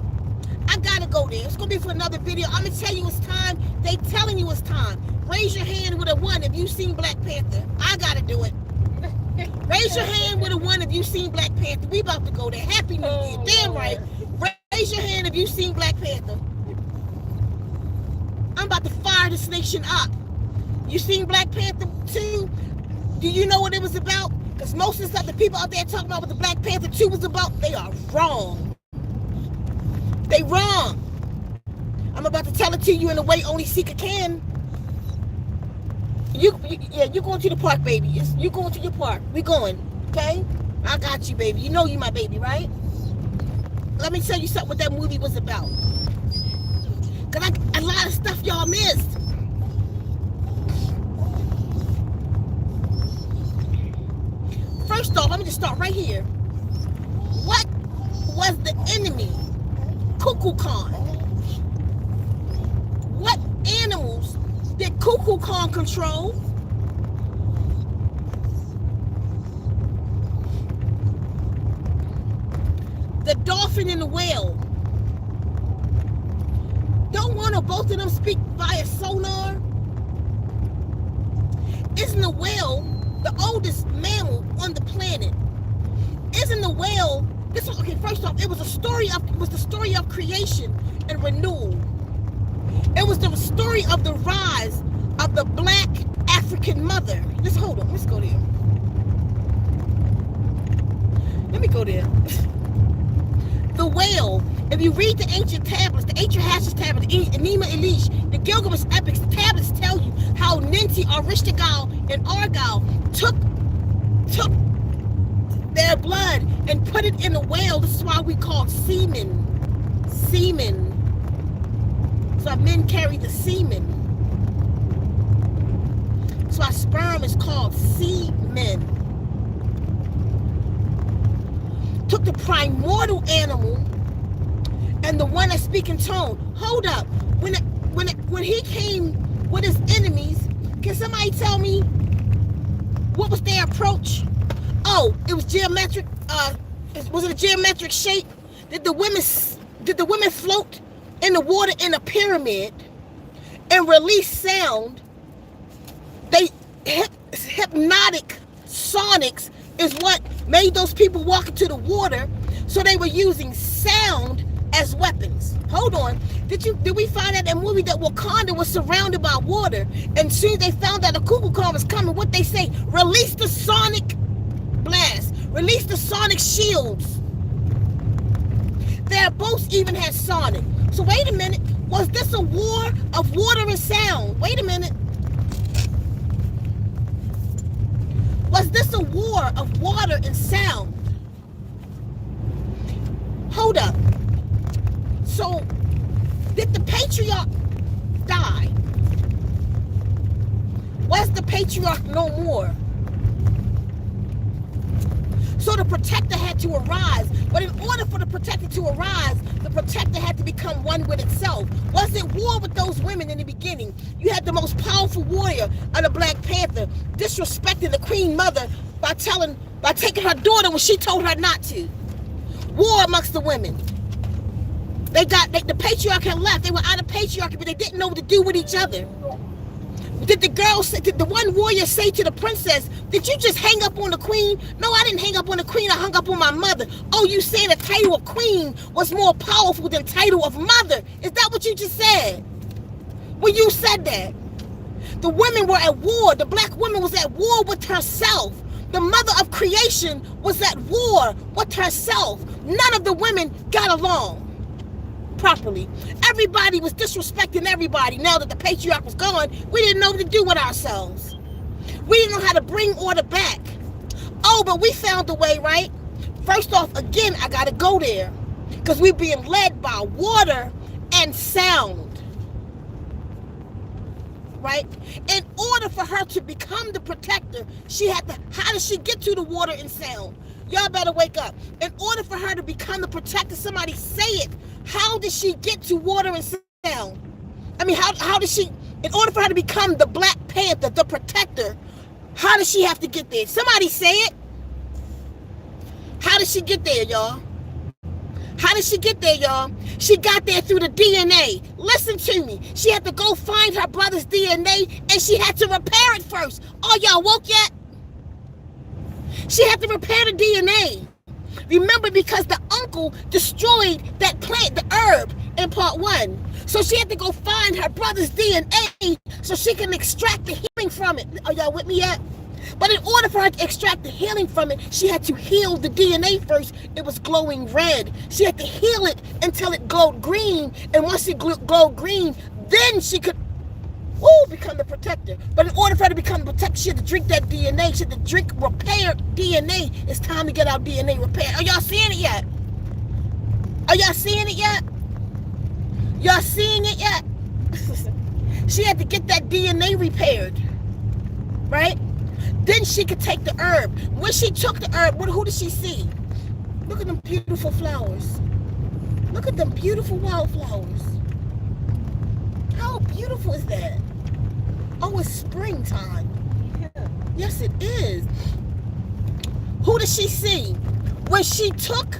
I gotta go there. It's gonna be for another video. I'm gonna tell you it's time. They telling you it's time. Raise your hand with a 1 if you've seen Black Panther. I gotta do it. Raise your hand with a 1 if you've seen Black Panther. We about to go there. Happy New Year. Damn right. Raise your hand if you've seen Black Panther. I'm about to fire this nation up. You seen Black Panther 2? Do you know what it was about? Because most of the stuff the people out there talking about what the Black Panther 2 was about, they are wrong. They wrong. I'm about to tell it to you in a way only Seeker can. You're going to the park, baby. You going to your park. We going, okay? I got you, baby. You know you my baby, right? Let me tell you something what that movie was about. Because a lot of stuff y'all missed. First off, let me just start right here. What was the enemy? Cuckoo Khan. What animals did Cuckoo Khan control? The dolphin and the whale. Don't one or both of them speak via sonar? Isn't the whale the oldest mammal on the planet? Isn't the whale okay, first off, it was the story of creation and renewal. It was the story of the rise of the Black African mother. Let's hold on. Let's go there. Let me go there. The whale. If you read the ancient tablets, the ancient Hashis tablets, the Enuma Elish, the Gilgamesh epics, the tablets tell you how Ninti, Arishtagal, and Argyle took their blood and put it in a whale. This is why we call semen. Semen. So our men carry the semen. So our sperm is called semen. Took the primordial animal and the one that speak in tone. Hold up. When he came with his enemies, can somebody tell me what was their approach? Oh, it was geometric. Was it a geometric shape? Did the women float in the water in a pyramid and release sound? They hypnotic sonics is what made those people walk into the water. So they were using sound as weapons. Hold on. Did we find out that movie that Wakanda was surrounded by water, and soon as they found out the Kukulkan was coming, what they say? Release the sonic blast. Release the sonic shields. Their boats even had sonic. So wait a minute. Was this a war of water and sound? Wait a minute. Was this a war of water and sound? Hold up. So, did the patriarch die? Was the patriarch no more? So the protector had to arise. But in order for the protector to arise, the protector had to become one with itself. Was it war with those women in the beginning? You had the most powerful warrior of the Black Panther disrespecting the Queen Mother by taking her daughter when she told her not to. War amongst the women. The patriarch had left. They were out of patriarchy, but they didn't know what to do with each other. Did the one warrior say to the princess, did you just hang up on the queen? No, I didn't hang up on the queen. I hung up on my mother. Oh, you saying the title of queen was more powerful than title of mother? Is that what you just said? When you said that, the women were at war. The Black woman was at war with herself. The mother of creation was at war with herself. None of the women got along properly. Everybody was disrespecting everybody. Now that the patriarch was gone, we didn't know what to do with ourselves. We didn't know how to bring order back. Oh, but we found a way, right? First off, again, I gotta go there, because we're being led by water and sound, right? In order for her to become the protector, how did she get to the water and sound? Y'all better wake up. In order for her to become the protector, somebody say it. How did she get to water and sound? I mean, how did she, in order for her to become the Black Panther, the protector, how does she have to get there? Somebody say it. How did she get there, y'all? How did she get there, y'all? She got there through the DNA. Listen to me. She had to go find her brother's DNA, and she had to repair it first. Oh, y'all woke yet? She had to repair the DNA. Remember, because the uncle destroyed that plant, the herb, in part 1. So she had to go find her brother's DNA so she can extract the healing from it. Are y'all with me yet? But in order for her to extract the healing from it, she had to heal the DNA first. It was glowing red. She had to heal it until it glowed green. And once it glowed green, then she could become the protector. But in order for her to become the protector, she had to drink that DNA. She had to drink repaired DNA. It's time to get our DNA repaired. Are y'all seeing it yet? Are y'all seeing it yet? Y'all seeing it yet? She had to get that DNA repaired, right? Then she could take the herb. When she took the herb, who did she see? Look at them beautiful flowers. Look at them beautiful wildflowers. How beautiful is that? Oh, it's springtime. Yeah. Yes, it is. Who did she see? When she took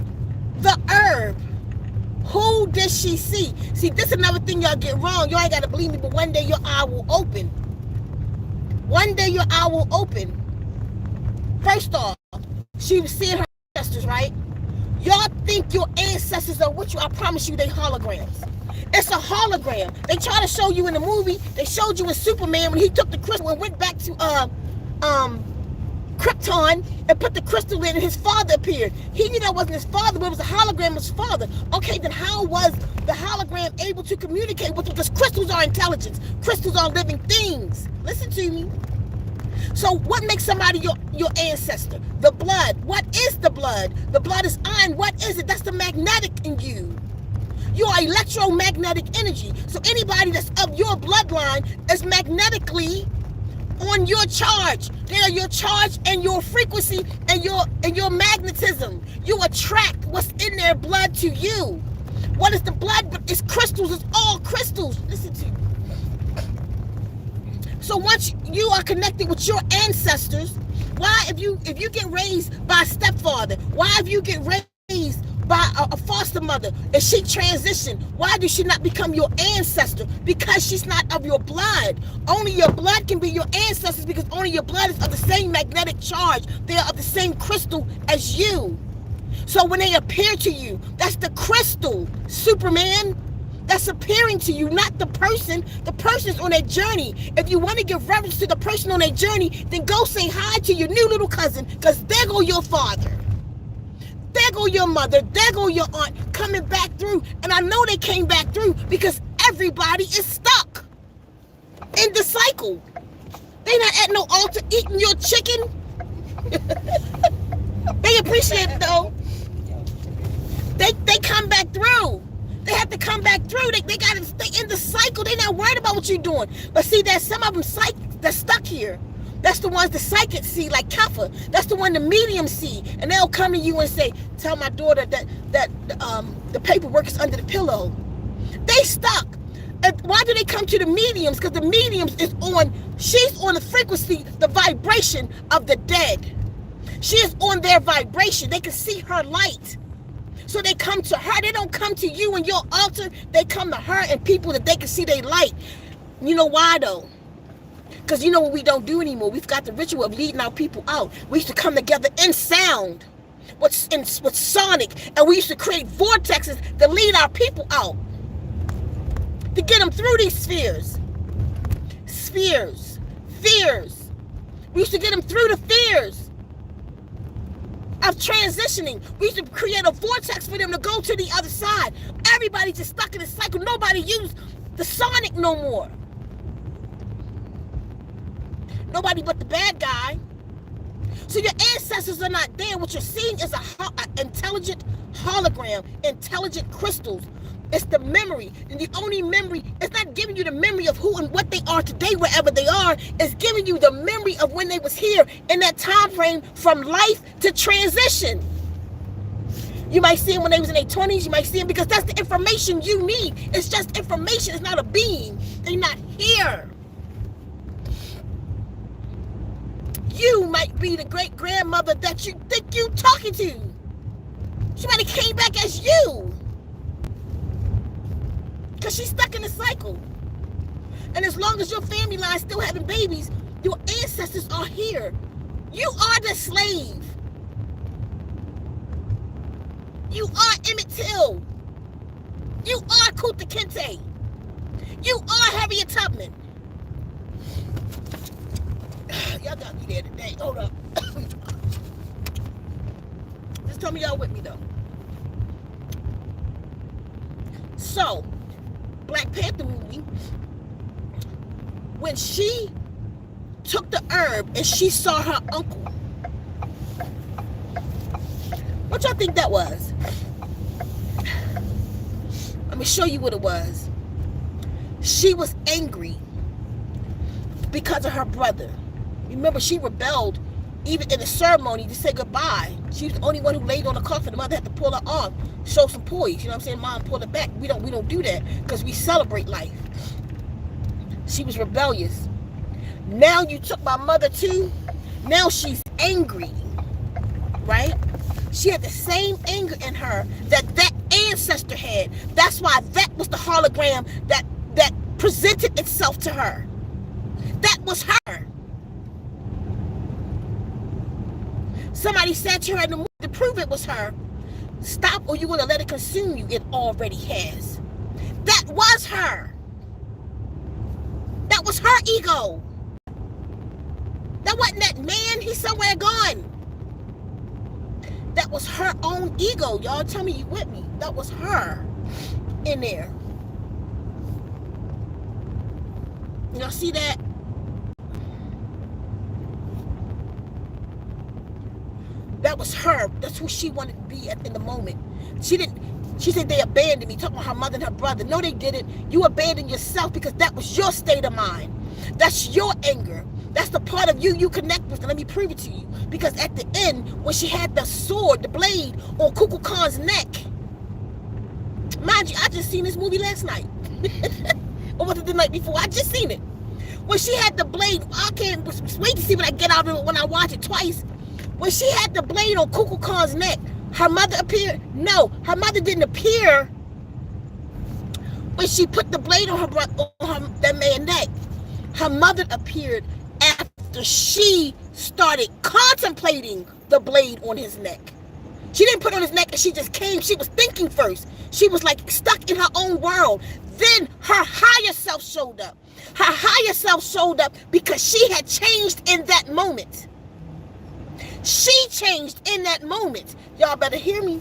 the herb, who did she see? See, this is another thing y'all get wrong. Y'all ain't got to believe me, but one day your eye will open. One day your eye will open. First off, she was seeing her ancestors, right? Y'all think your ancestors are with you. I promise you they holograms. It's a hologram. They try to show you in the movie. They showed you in Superman when he took the crystal and went back to Krypton and put the crystal in, and his father appeared. He knew that wasn't his father, but it was a hologram of his father. Okay, then how was the hologram able to communicate with him? Because crystals are intelligence. Crystals are living things. Listen to me. So what makes somebody your ancestor? The blood. What is the blood? The blood is iron. What is it? That's the magnetic in you. You are electromagnetic energy. So anybody that's of your bloodline is magnetically on your charge. They are your charge and your frequency and your magnetism. You attract what's in their blood to you. What is the blood? But it's crystals. It's all crystals. Listen to me. So once you are connected with your ancestors, why if you get raised by a stepfather, why if you get raised by a foster mother, if she transitioned, why does she not become your ancestor? Because she's not of your blood. Only your blood can be your ancestors, because only your blood is of the same magnetic charge. They are of the same crystal as you. So when they appear to you, that's the crystal, Superman, that's appearing to you, not the person. The person's on their journey. If you want to give reverence to the person on their journey, then go say hi to your new little cousin, because there go your father. There go your mother. There go your aunt coming back through. And I know they came back through because everybody is stuck in the cycle. They not at no altar eating your chicken. They appreciate it though. They come back through. They have to come back through. They got to stay in the cycle. They not worried about what you're doing. But see, there's some of them that's stuck here. That's the ones the psychics see, like Panther. That's the one the mediums see. And they'll come to you and say, tell my daughter that the paperwork is under the pillow. They stuck. And why do they come to the mediums? Because the mediums she's on the frequency, the vibration of the dead. She is on their vibration. They can see her light. So they come to her. They don't come to you and your altar. They come to her and people that they can see their light. You know why though? Because you know what we don't do anymore? We've got the ritual of leading our people out. We used to come together in sound, with sonic, and we used to create vortexes to lead our people out, to get them through these fears. We used to get them through the fears of transitioning. We used to create a vortex for them to go to the other side. Everybody just stuck in a cycle. Nobody used the sonic no more. Nobody but the bad guy. So your ancestors are not there. What you're seeing is an intelligent hologram, intelligent crystals. It's the memory. And the only memory, it's not giving you the memory of who and what they are today, wherever they are. It's giving you the memory of when they was here in that time frame from life to transition. You might see them when they was in their 20s. You might see them because that's the information you need. It's just information. It's not a being. They're not here. You might be the great-grandmother that you think you talking to. She might have came back as you. Because she's stuck in a cycle. And as long as your family line is still having babies, your ancestors are here. You are the slave. You are Emmett Till. You are Kunta Kinte. You are Harriet Tubman. Y'all got me there today. Hold up. Just tell me y'all with me though. So, Black Panther movie, when she took the herb and she saw her uncle, what y'all think that was? Let me show you what it was. She was angry because of her brother. Remember, she rebelled even in the ceremony to say goodbye. She was the only one who laid on the coffin. The mother had to pull her arm, show some poise. You know what I'm saying? Mom, pull it back. We don't do that because we celebrate life. She was rebellious. Now you took my mother too. Now she's angry, right? She had the same anger in her that ancestor had. That's why that was the hologram that presented itself to her. That was her. Somebody said to her in the movie to prove it was her, stop or you're going to let it consume you. It already has. That was her. That was her ego. That wasn't that man. He's somewhere gone. That was her own ego. Y'all tell me you with me. That was her in there. Y'all see that? That was her. That's who she wanted to be in the moment. She said they abandoned me, talking about her mother and her brother. No, they didn't. You abandoned yourself because that was your state of mind. That's your anger. That's the part of you connect with. And let me prove it to you. Because at the end, when she had the sword, the blade on Kukulkan's Khan's neck, mind you, I just seen this movie last night. Or was it the night before? I just seen it. When she had the blade, I can't wait to see when I get out of it when I watch it twice. When she had the blade on Kukulkan's Khan's neck, her mother appeared. No, her mother didn't appear when she put the blade on that man's neck. Her mother appeared after she started contemplating the blade on his neck. She didn't put it on his neck and she just came. She was thinking first. She was like stuck in her own world. Then her higher self showed up. Her higher self showed up because she had changed in that moment. She changed in that moment. Y'all better hear me.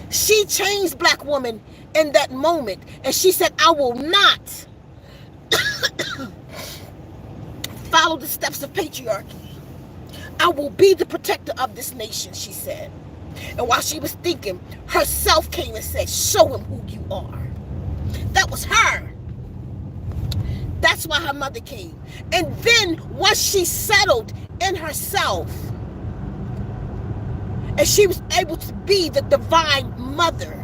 She changed, black woman, in that moment. And she said, I will not follow the steps of patriarchy. I will be the protector of this nation, she said. And while she was thinking, herself came and said, show him who you are. That was her. That's why her mother came. And then once she settled in herself, and she was able to be the divine mother,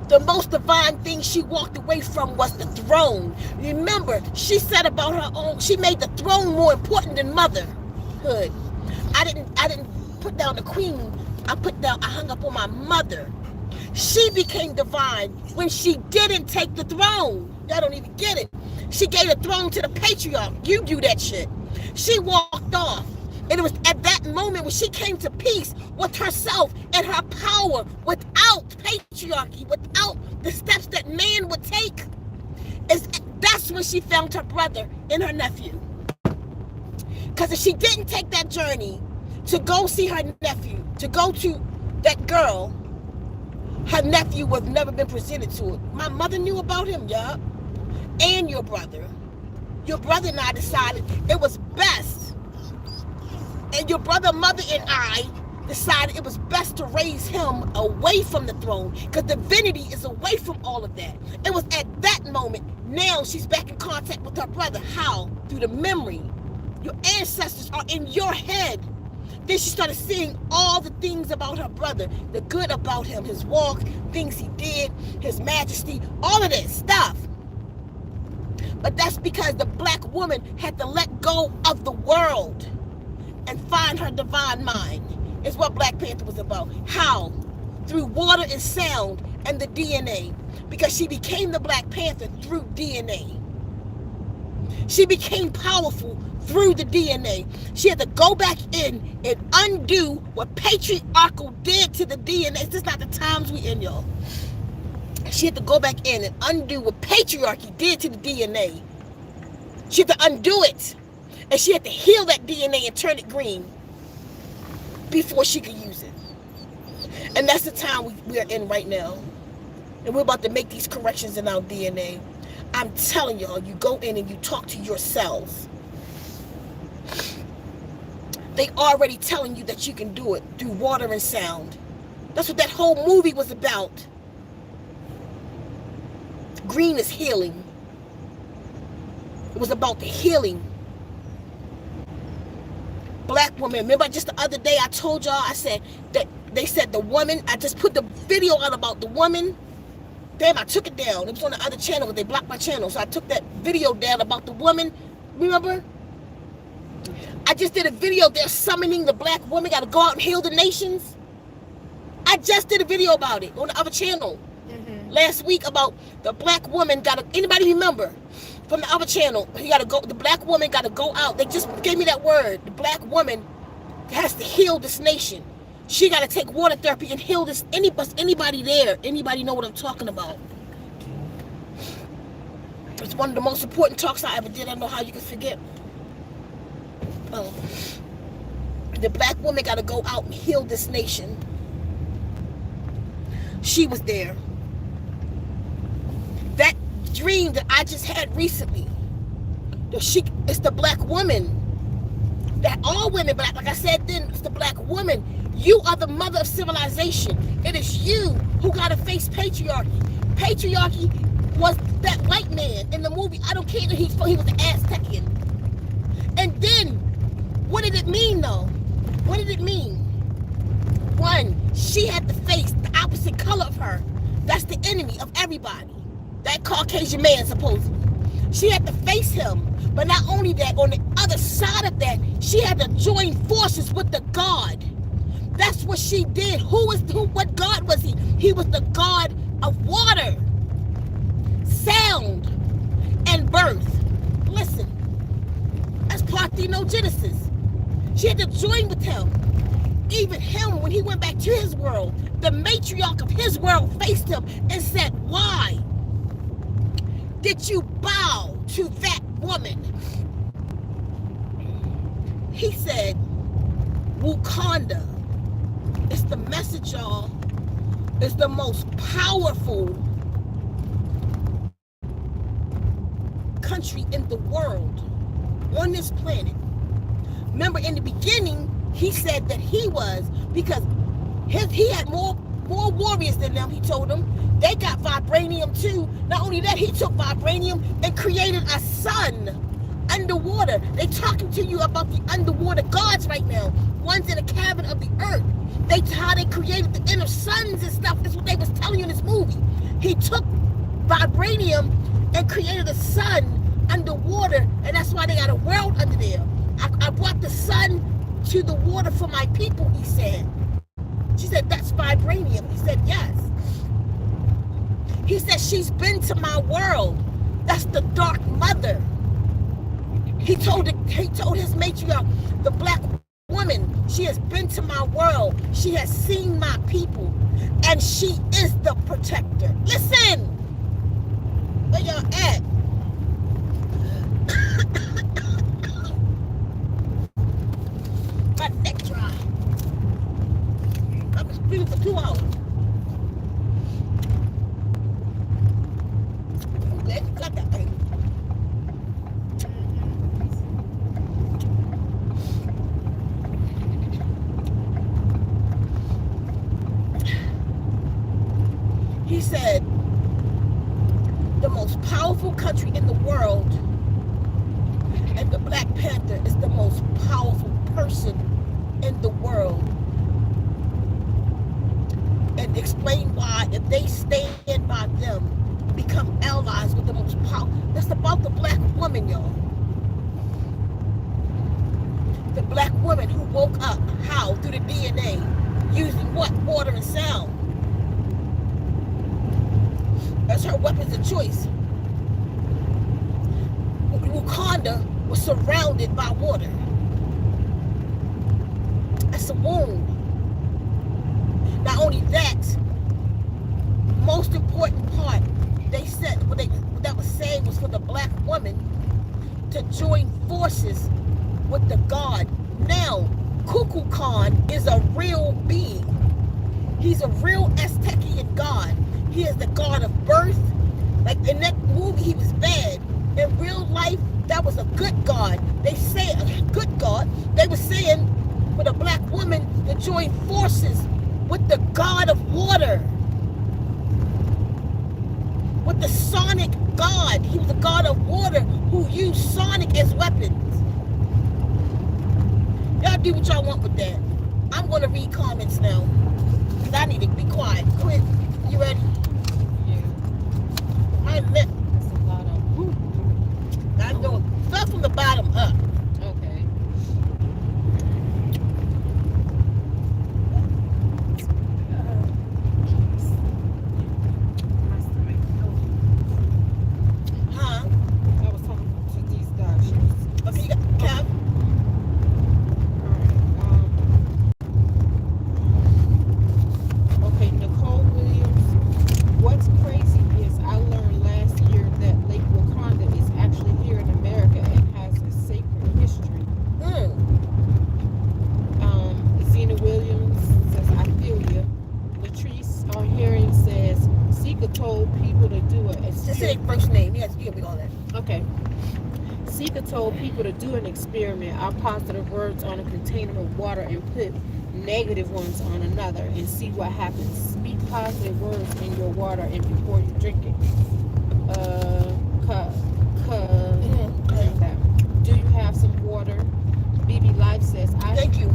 the most divine thing she walked away from was the throne. Remember, she said about her own, she made the throne more important than motherhood. I didn't put down the queen. I hung up on my mother. She became divine when she didn't take the throne. Y'all don't even get it. She gave the throne to the patriarch. You do that shit. She walked off. And it was at that moment when she came to peace with herself and her power without patriarchy, without the steps that man would take. That's when she found her brother and her nephew. Because if she didn't take that journey to go see her nephew, to go to that girl, her nephew would have never been presented to her. My mother knew about him, y'all. And your brother. Your brother and I decided it was best. And your brother, mother, and I decided it was best to raise him away from the throne. Because divinity is away from all of that. It was at that moment, now she's back in contact with her brother. How? Through the memory. Your ancestors are in your head. Then she started seeing all the things about her brother, the good about him, his walk, things he did, his majesty, all of that stuff. But that's because the black woman had to let go of the world and find her divine mind. Is what Black Panther was about. How? Through water and sound and the DNA. Because she became the Black Panther through DNA. She became powerful through the DNA. She had to go back in and undo what patriarchal did to the DNA. This is not the times we in, y'all. She had to go back in and undo what patriarchy did to the DNA. She had to undo it. And she had to heal that DNA and turn it green before she could use it. And that's the time we are in right now. And we're about to make these corrections in our DNA. I'm telling y'all, you go in and you talk to yourselves. They already telling you that you can do it through water and sound. That's what that whole movie was about. Green is healing. It was about the healing. Black woman. Remember just the other day I told y'all, I said that they said the woman, I just put the video out about the woman. Damn, I took it down. It was on the other channel, but they blocked my channel. So I took that video down about the woman. Remember? I just did a video. They're summoning the black woman. Got to go out and heal the nations. I just did a video about it on the other channel. Last week about the black woman. Anybody remember? From the other channel. The black woman got to go out. They just gave me that word. The black woman has to heal this nation. She got to take water therapy and heal this. Anybody there? Anybody know what I'm talking about? It's one of the most important talks I ever did. I don't know how you can forget. The black woman got to go out and heal this nation. She was there. That dream that I just had recently, it's the black woman. That all women, but like I said then, it's the black woman. You are the mother of civilization. It is you who got to face patriarchy. Patriarchy was that white man in the movie. I don't care that he was an Aztecian. And then, what did it mean though? What did it mean? One, she had to face the opposite color of her. That's the enemy of everybody. That Caucasian man, supposedly. She had to face him. But not only that, on the other side of that, she had to join forces with the God. That's what she did. What God was he? He was the God of water, sound, and birth. Listen, that's parthenogenesis. She had to join with him. Even him, when he went back to his world, the matriarch of his world faced him and said, why did you bow to that woman? He said, Wakanda. It's the message, y'all. It's the most powerful country in the world on this planet. Remember, in the beginning, he said that he was, because he had more warriors than them, he told them. They got vibranium too. Not only that, he took vibranium and created a sun underwater. They talking to you about the underwater gods right now. One's in a cabin of the earth. How they created the inner suns and stuff. That's what they was telling you in this movie. He took vibranium and created a sun underwater, and that's why they got a world under there. I brought the sun to the water for my people, he said. She said, that's vibranium. He said, yes. He said, she's been to my world. That's the dark mother. He told his matriarch, the black woman, she has been to my world. She has seen my people. And she is the protector. Listen! Where y'all at? My neck dry. I've been screaming for 2 hours. I'm glad you got that thing. He said, the most powerful country in the world, and the Black Panther is the most powerful person in the world. And explain why, if they stand by them, become allies with the most powerful. That's about the black woman, y'all. The black woman who woke up, how? Through the DNA. Using what? Water and sound. That's her weapons of choice. Wakanda was surrounded by water. That's a wound. Not only that, most important part, they said, what that was saying was for the black woman to join forces with the God. Now, Kukulkan Khan is a real being. He's a real Aztecian God. He is the God of birth. Like in that movie, he was bad. In real life, that was a good God. They say a good God. They were saying for the black woman to join forces with the God of water. With the sonic God. He was the God of water who used sonic as weapons. Y'all do what y'all want with that. I'm going to read comments now. Because I need to be quiet. Quit. You ready? Yeah. My lip. That's a lot of. I know. Start from the bottom up. Okay. My stomach. Huh? I was talking to these guys. She was. Okay, you got Kev. Okay, Nicole Williams. What's crazy is I learned last year that Lake Wakanda is actually here in America and has a sacred history. Zena Williams says, I feel you. Latrice on hearing says, Sika told people to do it. Just say first name. Yes, you can be all that. Okay. Sika told people to do an experiment. I'll positive words on a container of water and put negative ones on another and see what happens. Speak positive words in your water and before you drink it. Ka, Go ahead. that. Do you have some water? BB Life says, Thank you.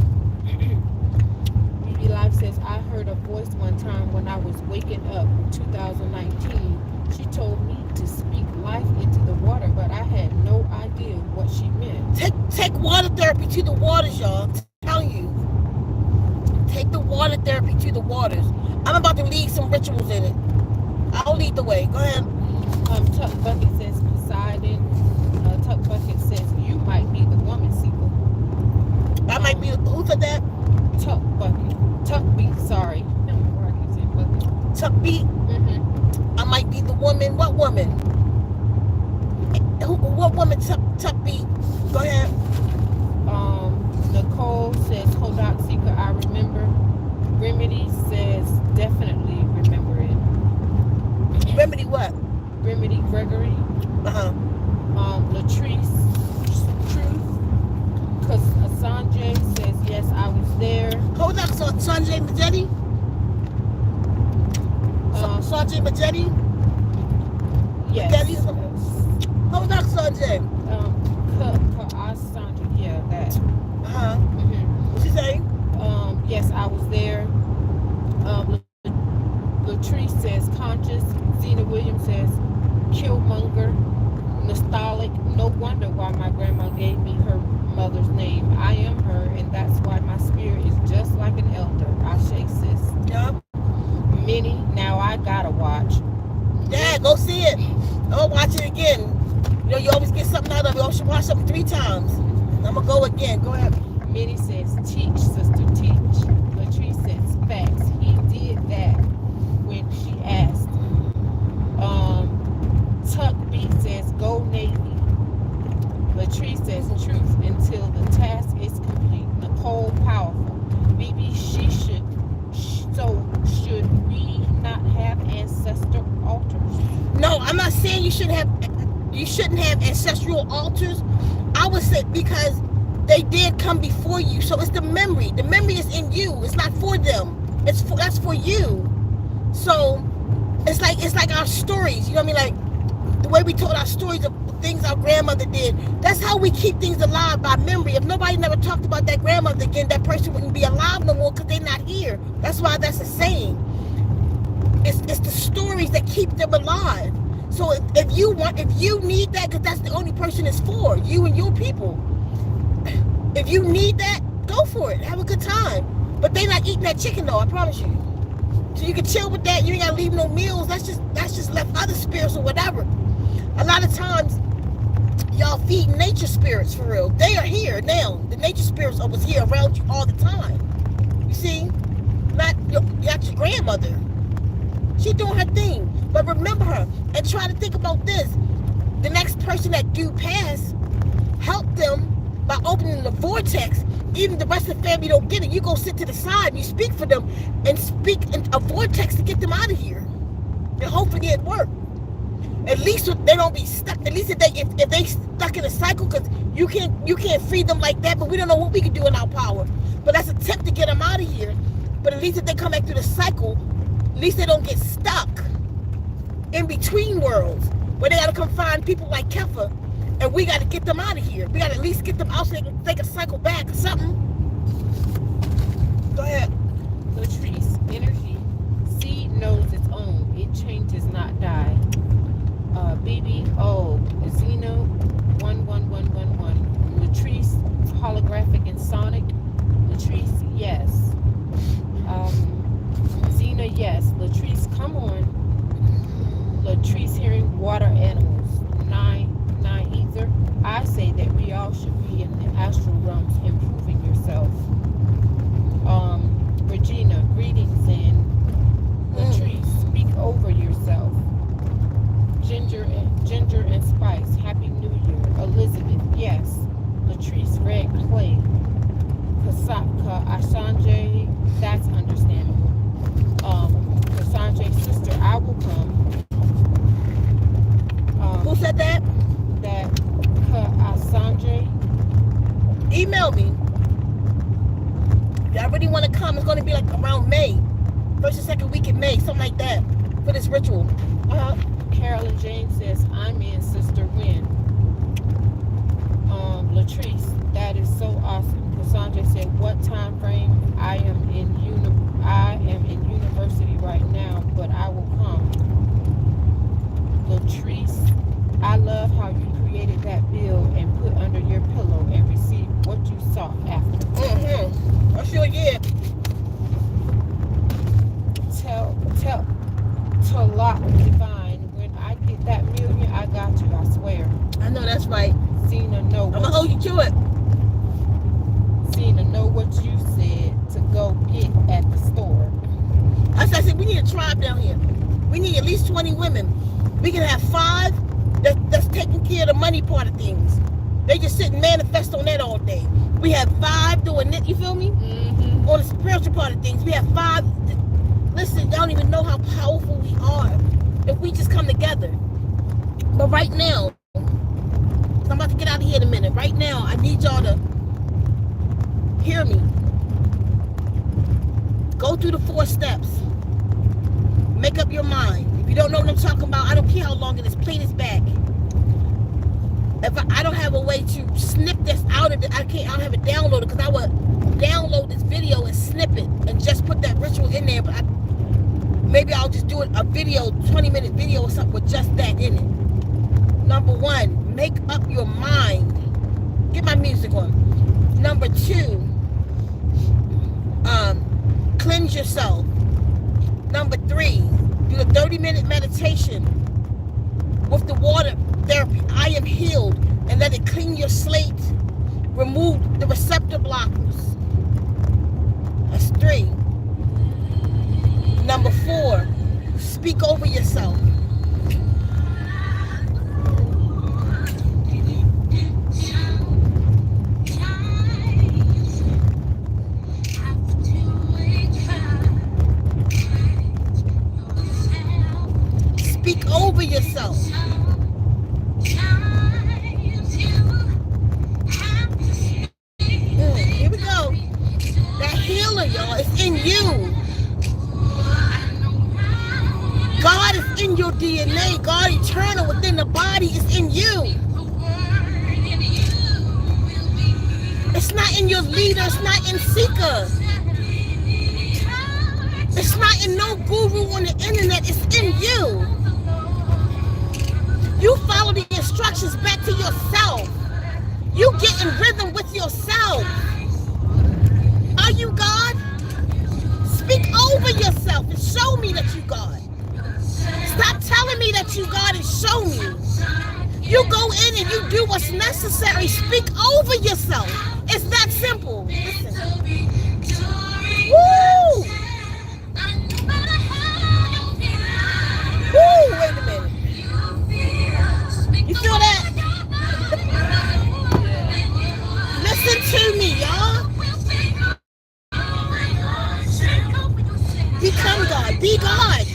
BB Life says, I heard a voice one time when I was waking up in 2019. She told me to speak life into the water, but I had no idea what she meant. Take water therapy to the waters, y'all. I'm telling you. Take the water therapy to the waters. I'm about to lead some rituals in it. I'll lead the way. Go ahead. Tuck Bucket says Poseidon. Tuck Bucket says you might be the woman seeker. I might be. Who said that? Tuck Bucket. Tuck Beat. Sorry. I don't know why I keep saying Bucket. Tuck beat. I might be the woman. What woman? What woman? Tuck beat. Go ahead. Nicole says Kodak Seeker. I remember. Remedy says definitely remember it. Remedy what? Remedy Gregory. Latrice Truth. Because Sanjay says yes, I was there. Hold up, Sanjay Majetti. Sanjay Majetti. Yes. Hold up, Sanjay. Sanjay, yeah, that. What's he saying? Yes, I was there. Latrice says conscious. Zena Williams says killmonger. Nostalgic. No wonder why my grandma gave me her mother's name. I am her, and that's why my spirit is just like an elder. Ashe, sis. Yup. Minnie, now I gotta watch. Yeah, go see it. Oh, watch it again. You know, you always get something out of it. You should watch something 3 times. I'm gonna go again. Go ahead. Minnie says, teach, sister, teach. Latrice says, facts. He did that when she asked. Tuck B says, go Navy. Latrice says, truth until the task is complete. Nicole, powerful. BB, she should. So, should we not have ancestor altars? No, I'm not saying you shouldn't have ancestral altars. I would say because they did come before you, so it's the memory. The memory is in you. It's not for them. That's for you. So it's like our stories. You know what I mean? Like the way we told our stories of things our grandmother did. That's how we keep things alive, by memory. If nobody never talked about that grandmother again, that person wouldn't be alive no more because they're not here. That's why that's a saying. It's the stories that keep them alive. So if you need that, because that's the only person it's for, you and your people. If you need that, go for it. Have a good time. But they not eating that chicken though, I promise you. So you can chill with that. You ain't gotta leave no meals. That's just left other spirits or whatever. A lot of times, y'all feed nature spirits for real. They are here now. The nature spirits are was here around you all the time. You see? Not your grandmother. She doing her thing. But remember her and try to think about this. The next person that do pass, help them by opening the vortex. Even the rest of the family don't get it. You go sit to the side and you speak for them and speak in a vortex to get them out of here. And hopefully it work. At least they don't be stuck. At least if they stuck in a cycle, because you can't free them like that. But we don't know what we can do in our power. But that's a tip to get them out of here. But at least if they come back through the cycle, at least they don't get stuck in between worlds where they gotta come find people like Kefa, and we gotta get them out of here. We gotta at least get them out so they can cycle back or something. Go ahead. Latrice, energy. Seed knows its own. It changes, not die. BBO, Zeno, 11111. Latrice, holographic and sonic. Latrice, yes. Zena, yes. Latrice, come on. Latrice, hearing water animals. 9 ether. I say that we all should be in the astral realms, improving yourself. Regina, greetings, and Latrice, speak over yourself. Ginger and Spice, Happy New Year. Elizabeth, yes. Latrice, red clay. Kasaka, Ashanjay, that's understandable. Kasanjay's sister, I will come. Who said that? That Sanjay. Email me. If y'all really want to come, it's going to be like around May. First or second week in May, something like that. For this ritual. Carolyn James says, I'm in, Sister Wynn. Latrice, that is so awesome. Cassandra said, what time frame? I am in university right now, but I will come. Latrice, I love how you created that bill and put under your pillow and received what you sought after. Mm-hmm. I sure did. Tell Talak Divine, when I get that million, I got you, I swear. I know that's right. Cena, know I'm gonna hold you to it. Cena, know what you said to go get at the store. I said, we need a tribe down here. We need at least 20 women. We can have 5 that's taking care of the money part of things. They just sit and manifest on that all day. We have 5 doing it, you feel me? Mm-hmm. On the spiritual part of things. We have 5. Listen, y'all don't even know how powerful we are if we just come together. But right now, I'm about to get out of here in a minute. Right now, I need y'all to hear me. Go through the 4 steps. Make up your mind. If you don't know what I'm talking about, I don't care how long it is. Play this back. If I don't have a way to snip this out of it, I don't have it downloaded, because I would download this video and snip it and just put that ritual in there. But maybe I'll just do it a video, 20-minute video or something with just that in it. Number 1, make up your mind. Get my music on. Number 2, cleanse yourself. Number 3, do the 30-minute meditation with the water therapy. I am healed, and let it clean your slate. Remove the receptor blockers. That's 3. Number 4, speak over yourself. Speak over yourself. Here we go. That healer, y'all, is in you. God is in your DNA. God eternal within the body is in you. It's not in your leader. It's not in seeker. It's not in no guru on the internet. It's in you. You follow the instructions back to yourself. You get in rhythm with yourself. Are you God? Speak over yourself and show me that you God. Stop telling me that you God and show me. You go in and you do what's necessary. Speak over yourself. It's that simple. Listen. Woo! Woo! Wait a minute. You feel that? Listen to me, y'all. Become God. Be God.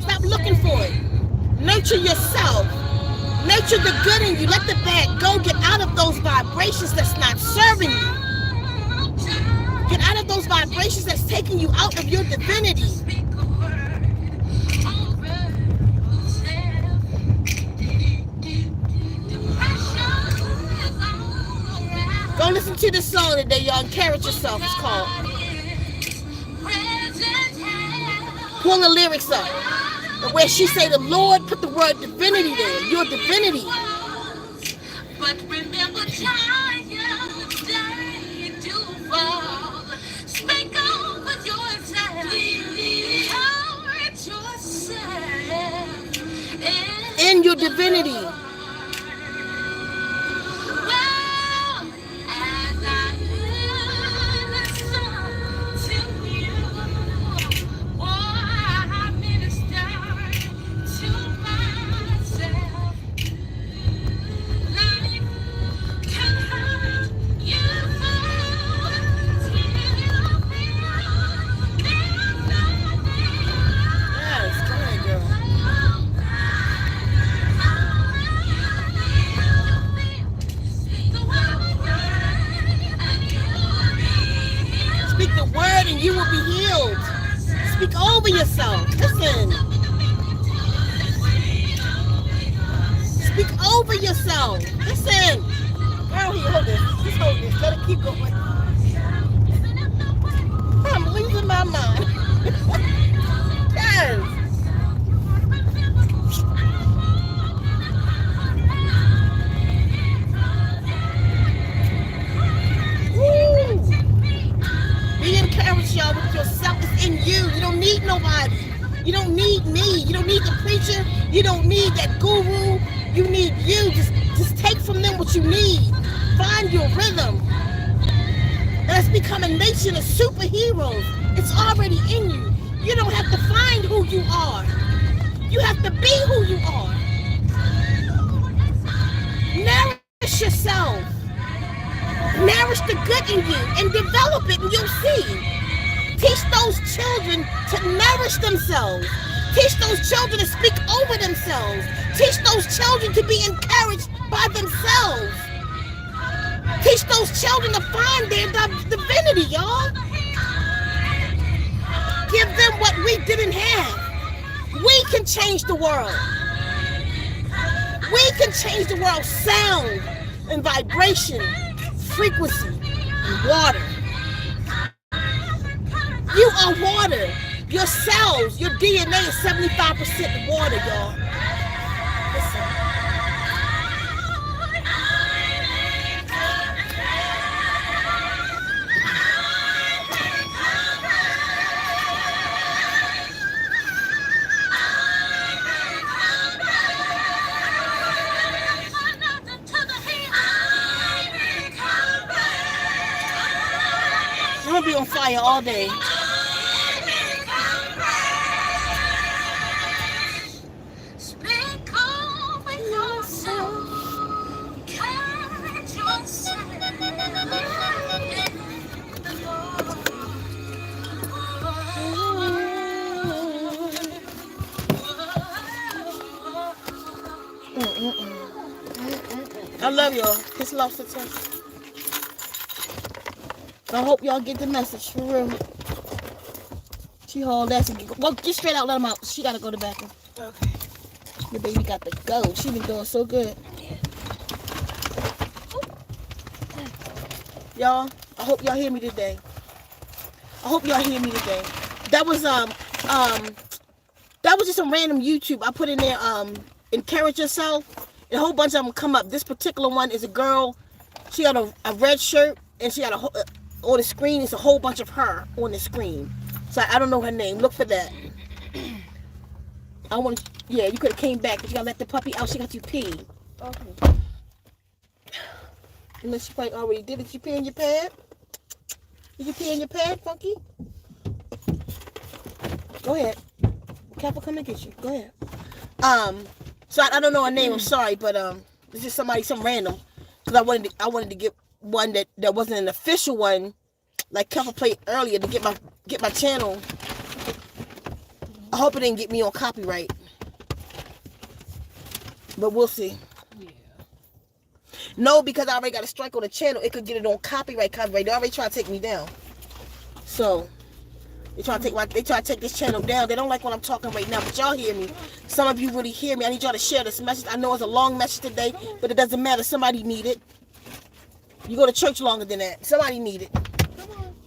Stop looking for it. Nurture yourself. Nurture the good in you. Let the bad go. Get out of those vibrations that's not serving you. Get out of those vibrations that's taking you out of your divinity. Go listen to this song today, y'all. Encourage yourself, it's called. Pull the lyrics up. Where she say the Lord put the word divinity there. Your divinity. But remember, child, day to fall. Speak on with yourself. Encourage yourself. In your divinity. You will be healed. Speak over yourself. Listen. Speak over yourself. Listen. Girl, here, hold this. Just hold this. Let it keep going. I'm losing my mind. Yes. Woo. Be encouraged, y'all, with yourself. It's in you. You don't need nobody. You don't need me. You don't need the preacher. You don't need that guru. You need you. Just take from them what you need. Find your rhythm. Let's become a nation of superheroes. It's already in you. You don't have to find who you are. You have to be who you are. Nourish yourself. Nourish the good in you and develop it, and you'll see. Teach those children to nourish themselves. Teach those children to speak over themselves. Teach those children to be encouraged by themselves. Teach those children to find their divinity, y'all. Give them what we didn't have. We can change the world. We can change the world. Sound and vibration, frequency, and water. You are water. Your cells, your DNA is 75% water, y'all. Listen. I'm gonna be on fire all day. I love y'all. Kiss love to touch. I hope y'all get the message for real. She hauled that. Well, get straight out. Let them out. She gotta go to the bathroom. Okay. The baby got to go. She been doing so good. Y'all, I hope y'all hear me today. That was just some random YouTube. I put in there encourage yourself. And a whole bunch of them come up. This particular one is a girl. She got a red shirt and she got on the screen. It's a whole bunch of her on the screen. So I don't know her name. Look for that. Yeah, you could have came back, but you gotta let the puppy out. She got you pee. Okay. Unless she probably already did. Did you pee in your pad? Did you pee in your pad, Funky? Go ahead. Careful, come and get you. Go ahead. So I don't know her name. I'm sorry, but it's just some random. Cause I wanted to get one that wasn't an official one, like Keffa played earlier, to get my channel. I hope it didn't get me on copyright, but we'll see. Yeah. No, because I already got a strike on the channel. It could get it on copyright. They already try to take me down. So they try to take this channel down. They don't like what I'm talking right now, but y'all hear me. Some of you really hear me. I need y'all to share this message. I know it's a long message today, but it doesn't matter. Somebody need it. You go to church longer than that. Somebody need it.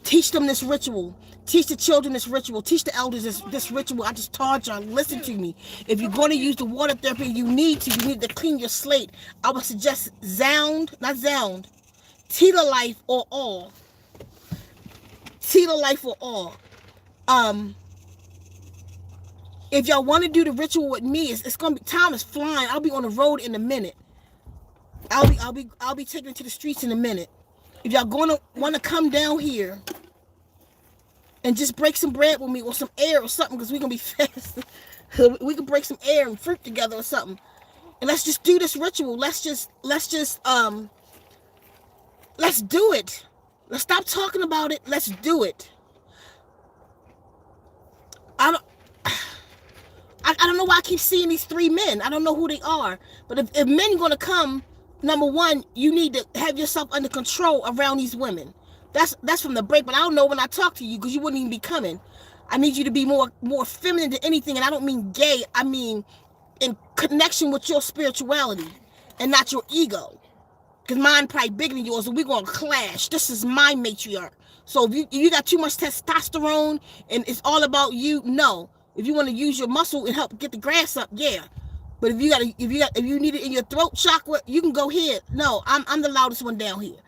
Teach them this ritual. Teach the children this ritual. Teach the elders this ritual. I just told y'all, listen to me. If you're going to use the water therapy, you need to clean your slate. I would suggest Tita Life or all. Tita Life or all. If y'all want to do the ritual with me, it's gonna be, time is flying. I'll be on the road in a minute. I'll be taking it to the streets in a minute. If y'all want to come down here and just break some bread with me or some air or something, because we're gonna be fast. We can break some air and fruit together or something, and let's just do this ritual. Let's do it. Let's stop talking about it. Let's do it. I don't know why I keep seeing these three men. I don't know who they are. But if men are going to come, number one, you need to have yourself under control around these women. That's from the break. But I don't know when I talk to you, because you wouldn't even be coming. I need you to be more feminine than anything. And I don't mean gay. I mean in connection with your spirituality. and not your ego. Because mine probably bigger than yours, and we're going to clash. This is my matriarch. So if you got too much testosterone and it's all about you, no. If you want to use your muscle and help get the grass up, yeah. But if you need it in your throat chakra, you can go here. No, I'm the loudest one down here.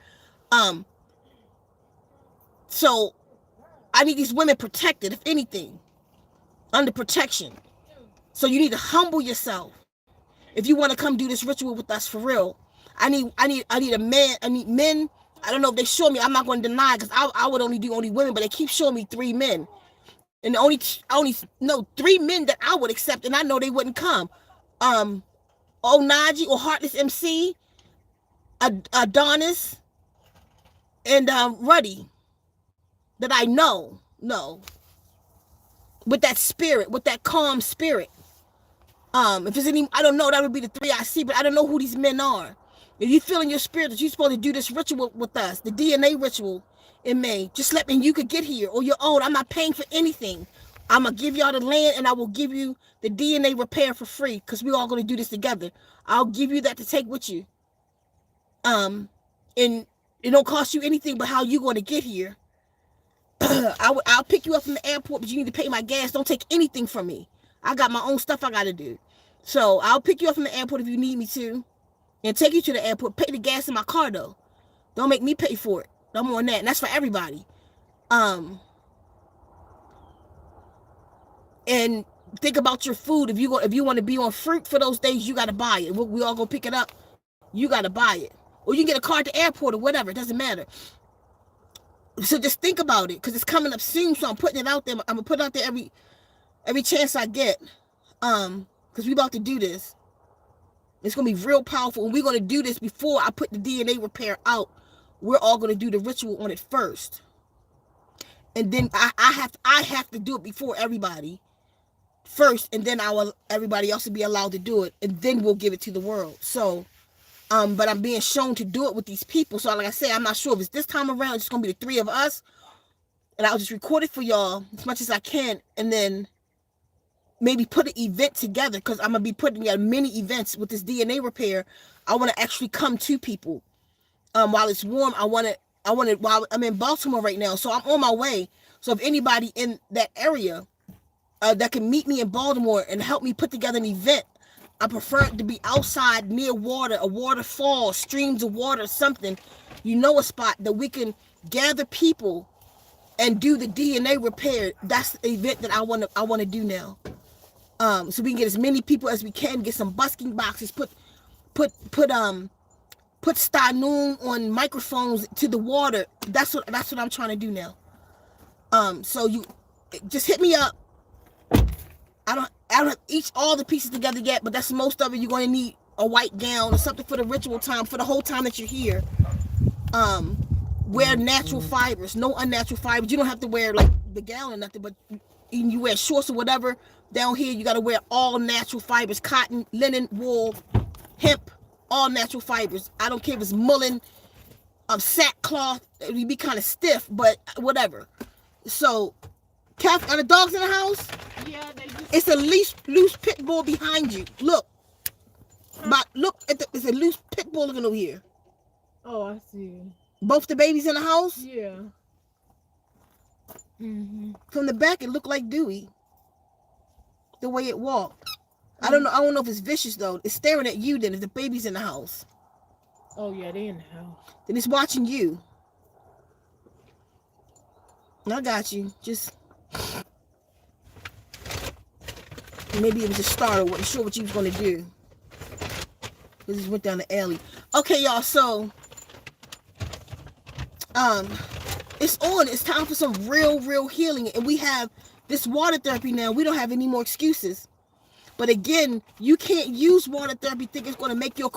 So I need these women protected, if anything, under protection. So you need to humble yourself if you want to come do this ritual with us for real. I need a man. I need men. I don't know if they show me. I'm not going to deny, because I would only do women, but they keep showing me 3 men, and only 3 men that I would accept, and I know they wouldn't come. Onaji or Heartless MC, Adonis, and Ruddy, that I know, with that spirit, with that calm spirit. If there's any, I don't know, that would be the 3 I see, but I don't know who these men are. If you feel in your spirit that you're supposed to do this ritual with us, the DNA ritual in May, just let me, you could get here or your own. I'm not paying for anything. I'm going to give y'all the land, and I will give you the DNA repair for free, because we're all going to do this together. I'll give you that to take with you. And it don't cost you anything but how you going to get here. I'll pick you up from the airport, but you need to pay my gas. Don't take anything from me. I got my own stuff I got to do. So I'll pick you up from the airport if you need me to, and take you to the airport. Pay the gas in my car, though. Don't make me pay for it. I'm on that. And that's for everybody. And think about your food. If you want to be on fruit for those days, you got to buy it. We all go pick it up. You got to buy it. Or you can get a car at the airport or whatever. It doesn't matter. So just think about it, because it's coming up soon. So I'm putting it out there. I'm going to put it out there every chance I get. Because we about to do this. It's going to be real powerful. And we're going to do this before I put the DNA repair out. We're all going to do the ritual on it first. And then I have to do it before everybody first. And then everybody else will be allowed to do it. And then we'll give it to the world. So, but I'm being shown to do it with these people. So like I said, I'm not sure if it's this time around. It's going to be the 3 of us. And I'll just record it for y'all as much as I can. And then maybe put an event together, because I'm going to be putting together many events with this DNA repair. I want to actually come to people while it's warm. I want to, while I'm in Baltimore right now, so I'm on my way. So if anybody in that area that can meet me in Baltimore and help me put together an event, I prefer it to be outside near water, a waterfall, streams of water, something, a spot that we can gather people and do the DNA repair. That's the event that I want to do now. So we can get as many people as we can, get some busking boxes, put Stanoon on microphones to the water. That's what I'm trying to do now. So you just hit me up. I don't have all the pieces together yet, but that's most of it. You're going to need a white gown or something for the ritual time, for the whole time that you're here. Wear natural fibers, no unnatural fibers. You don't have to wear like the gown or nothing, but you wear shorts or whatever. Down here, you got to wear all natural fibers: cotton, linen, wool, hemp, all natural fibers. I don't care if it's mullen, sackcloth. It would be kind of stiff, but whatever. So, Kath, are the dogs in the house? Yeah, they just... It's a loose pit bull behind you. Look. But look at it's a loose pit bull looking over here. Oh, I see. Both the babies in the house? Yeah. Mm-hmm. From the back, it looked like Dewey. The way it walked. I don't know if it's vicious, though. It's staring at you then if the baby's in the house. Oh, yeah, they in the house. Then it's watching you. I got you. Just... maybe it was a startle. Wasn't sure what you was going to do. We just went down the alley. Okay, y'all, so... it's on. It's time for some real healing. And we have this water therapy now. We don't have any more excuses. But again, you can't use water therapy thinking it's going to make your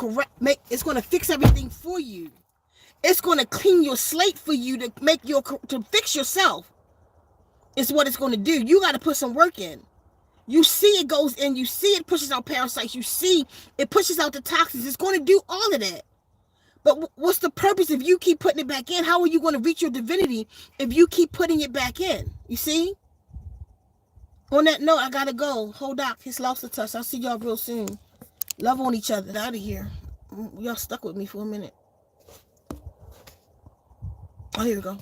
it's going to fix everything for you. It's going to clean your slate for you to fix yourself. It's what it's going to do. You got to put some work in. You see it goes in. You see it pushes out parasites. You see it pushes out the toxins. It's going to do all of that. But what's the purpose if you keep putting it back in? How are you going to reach your divinity if you keep putting it back in? You see? On that note, I got to go. Hold up. It's lost the touch. I'll see y'all real soon. Love on each other. Out of here. Y'all stuck with me for a minute. Oh, here we go.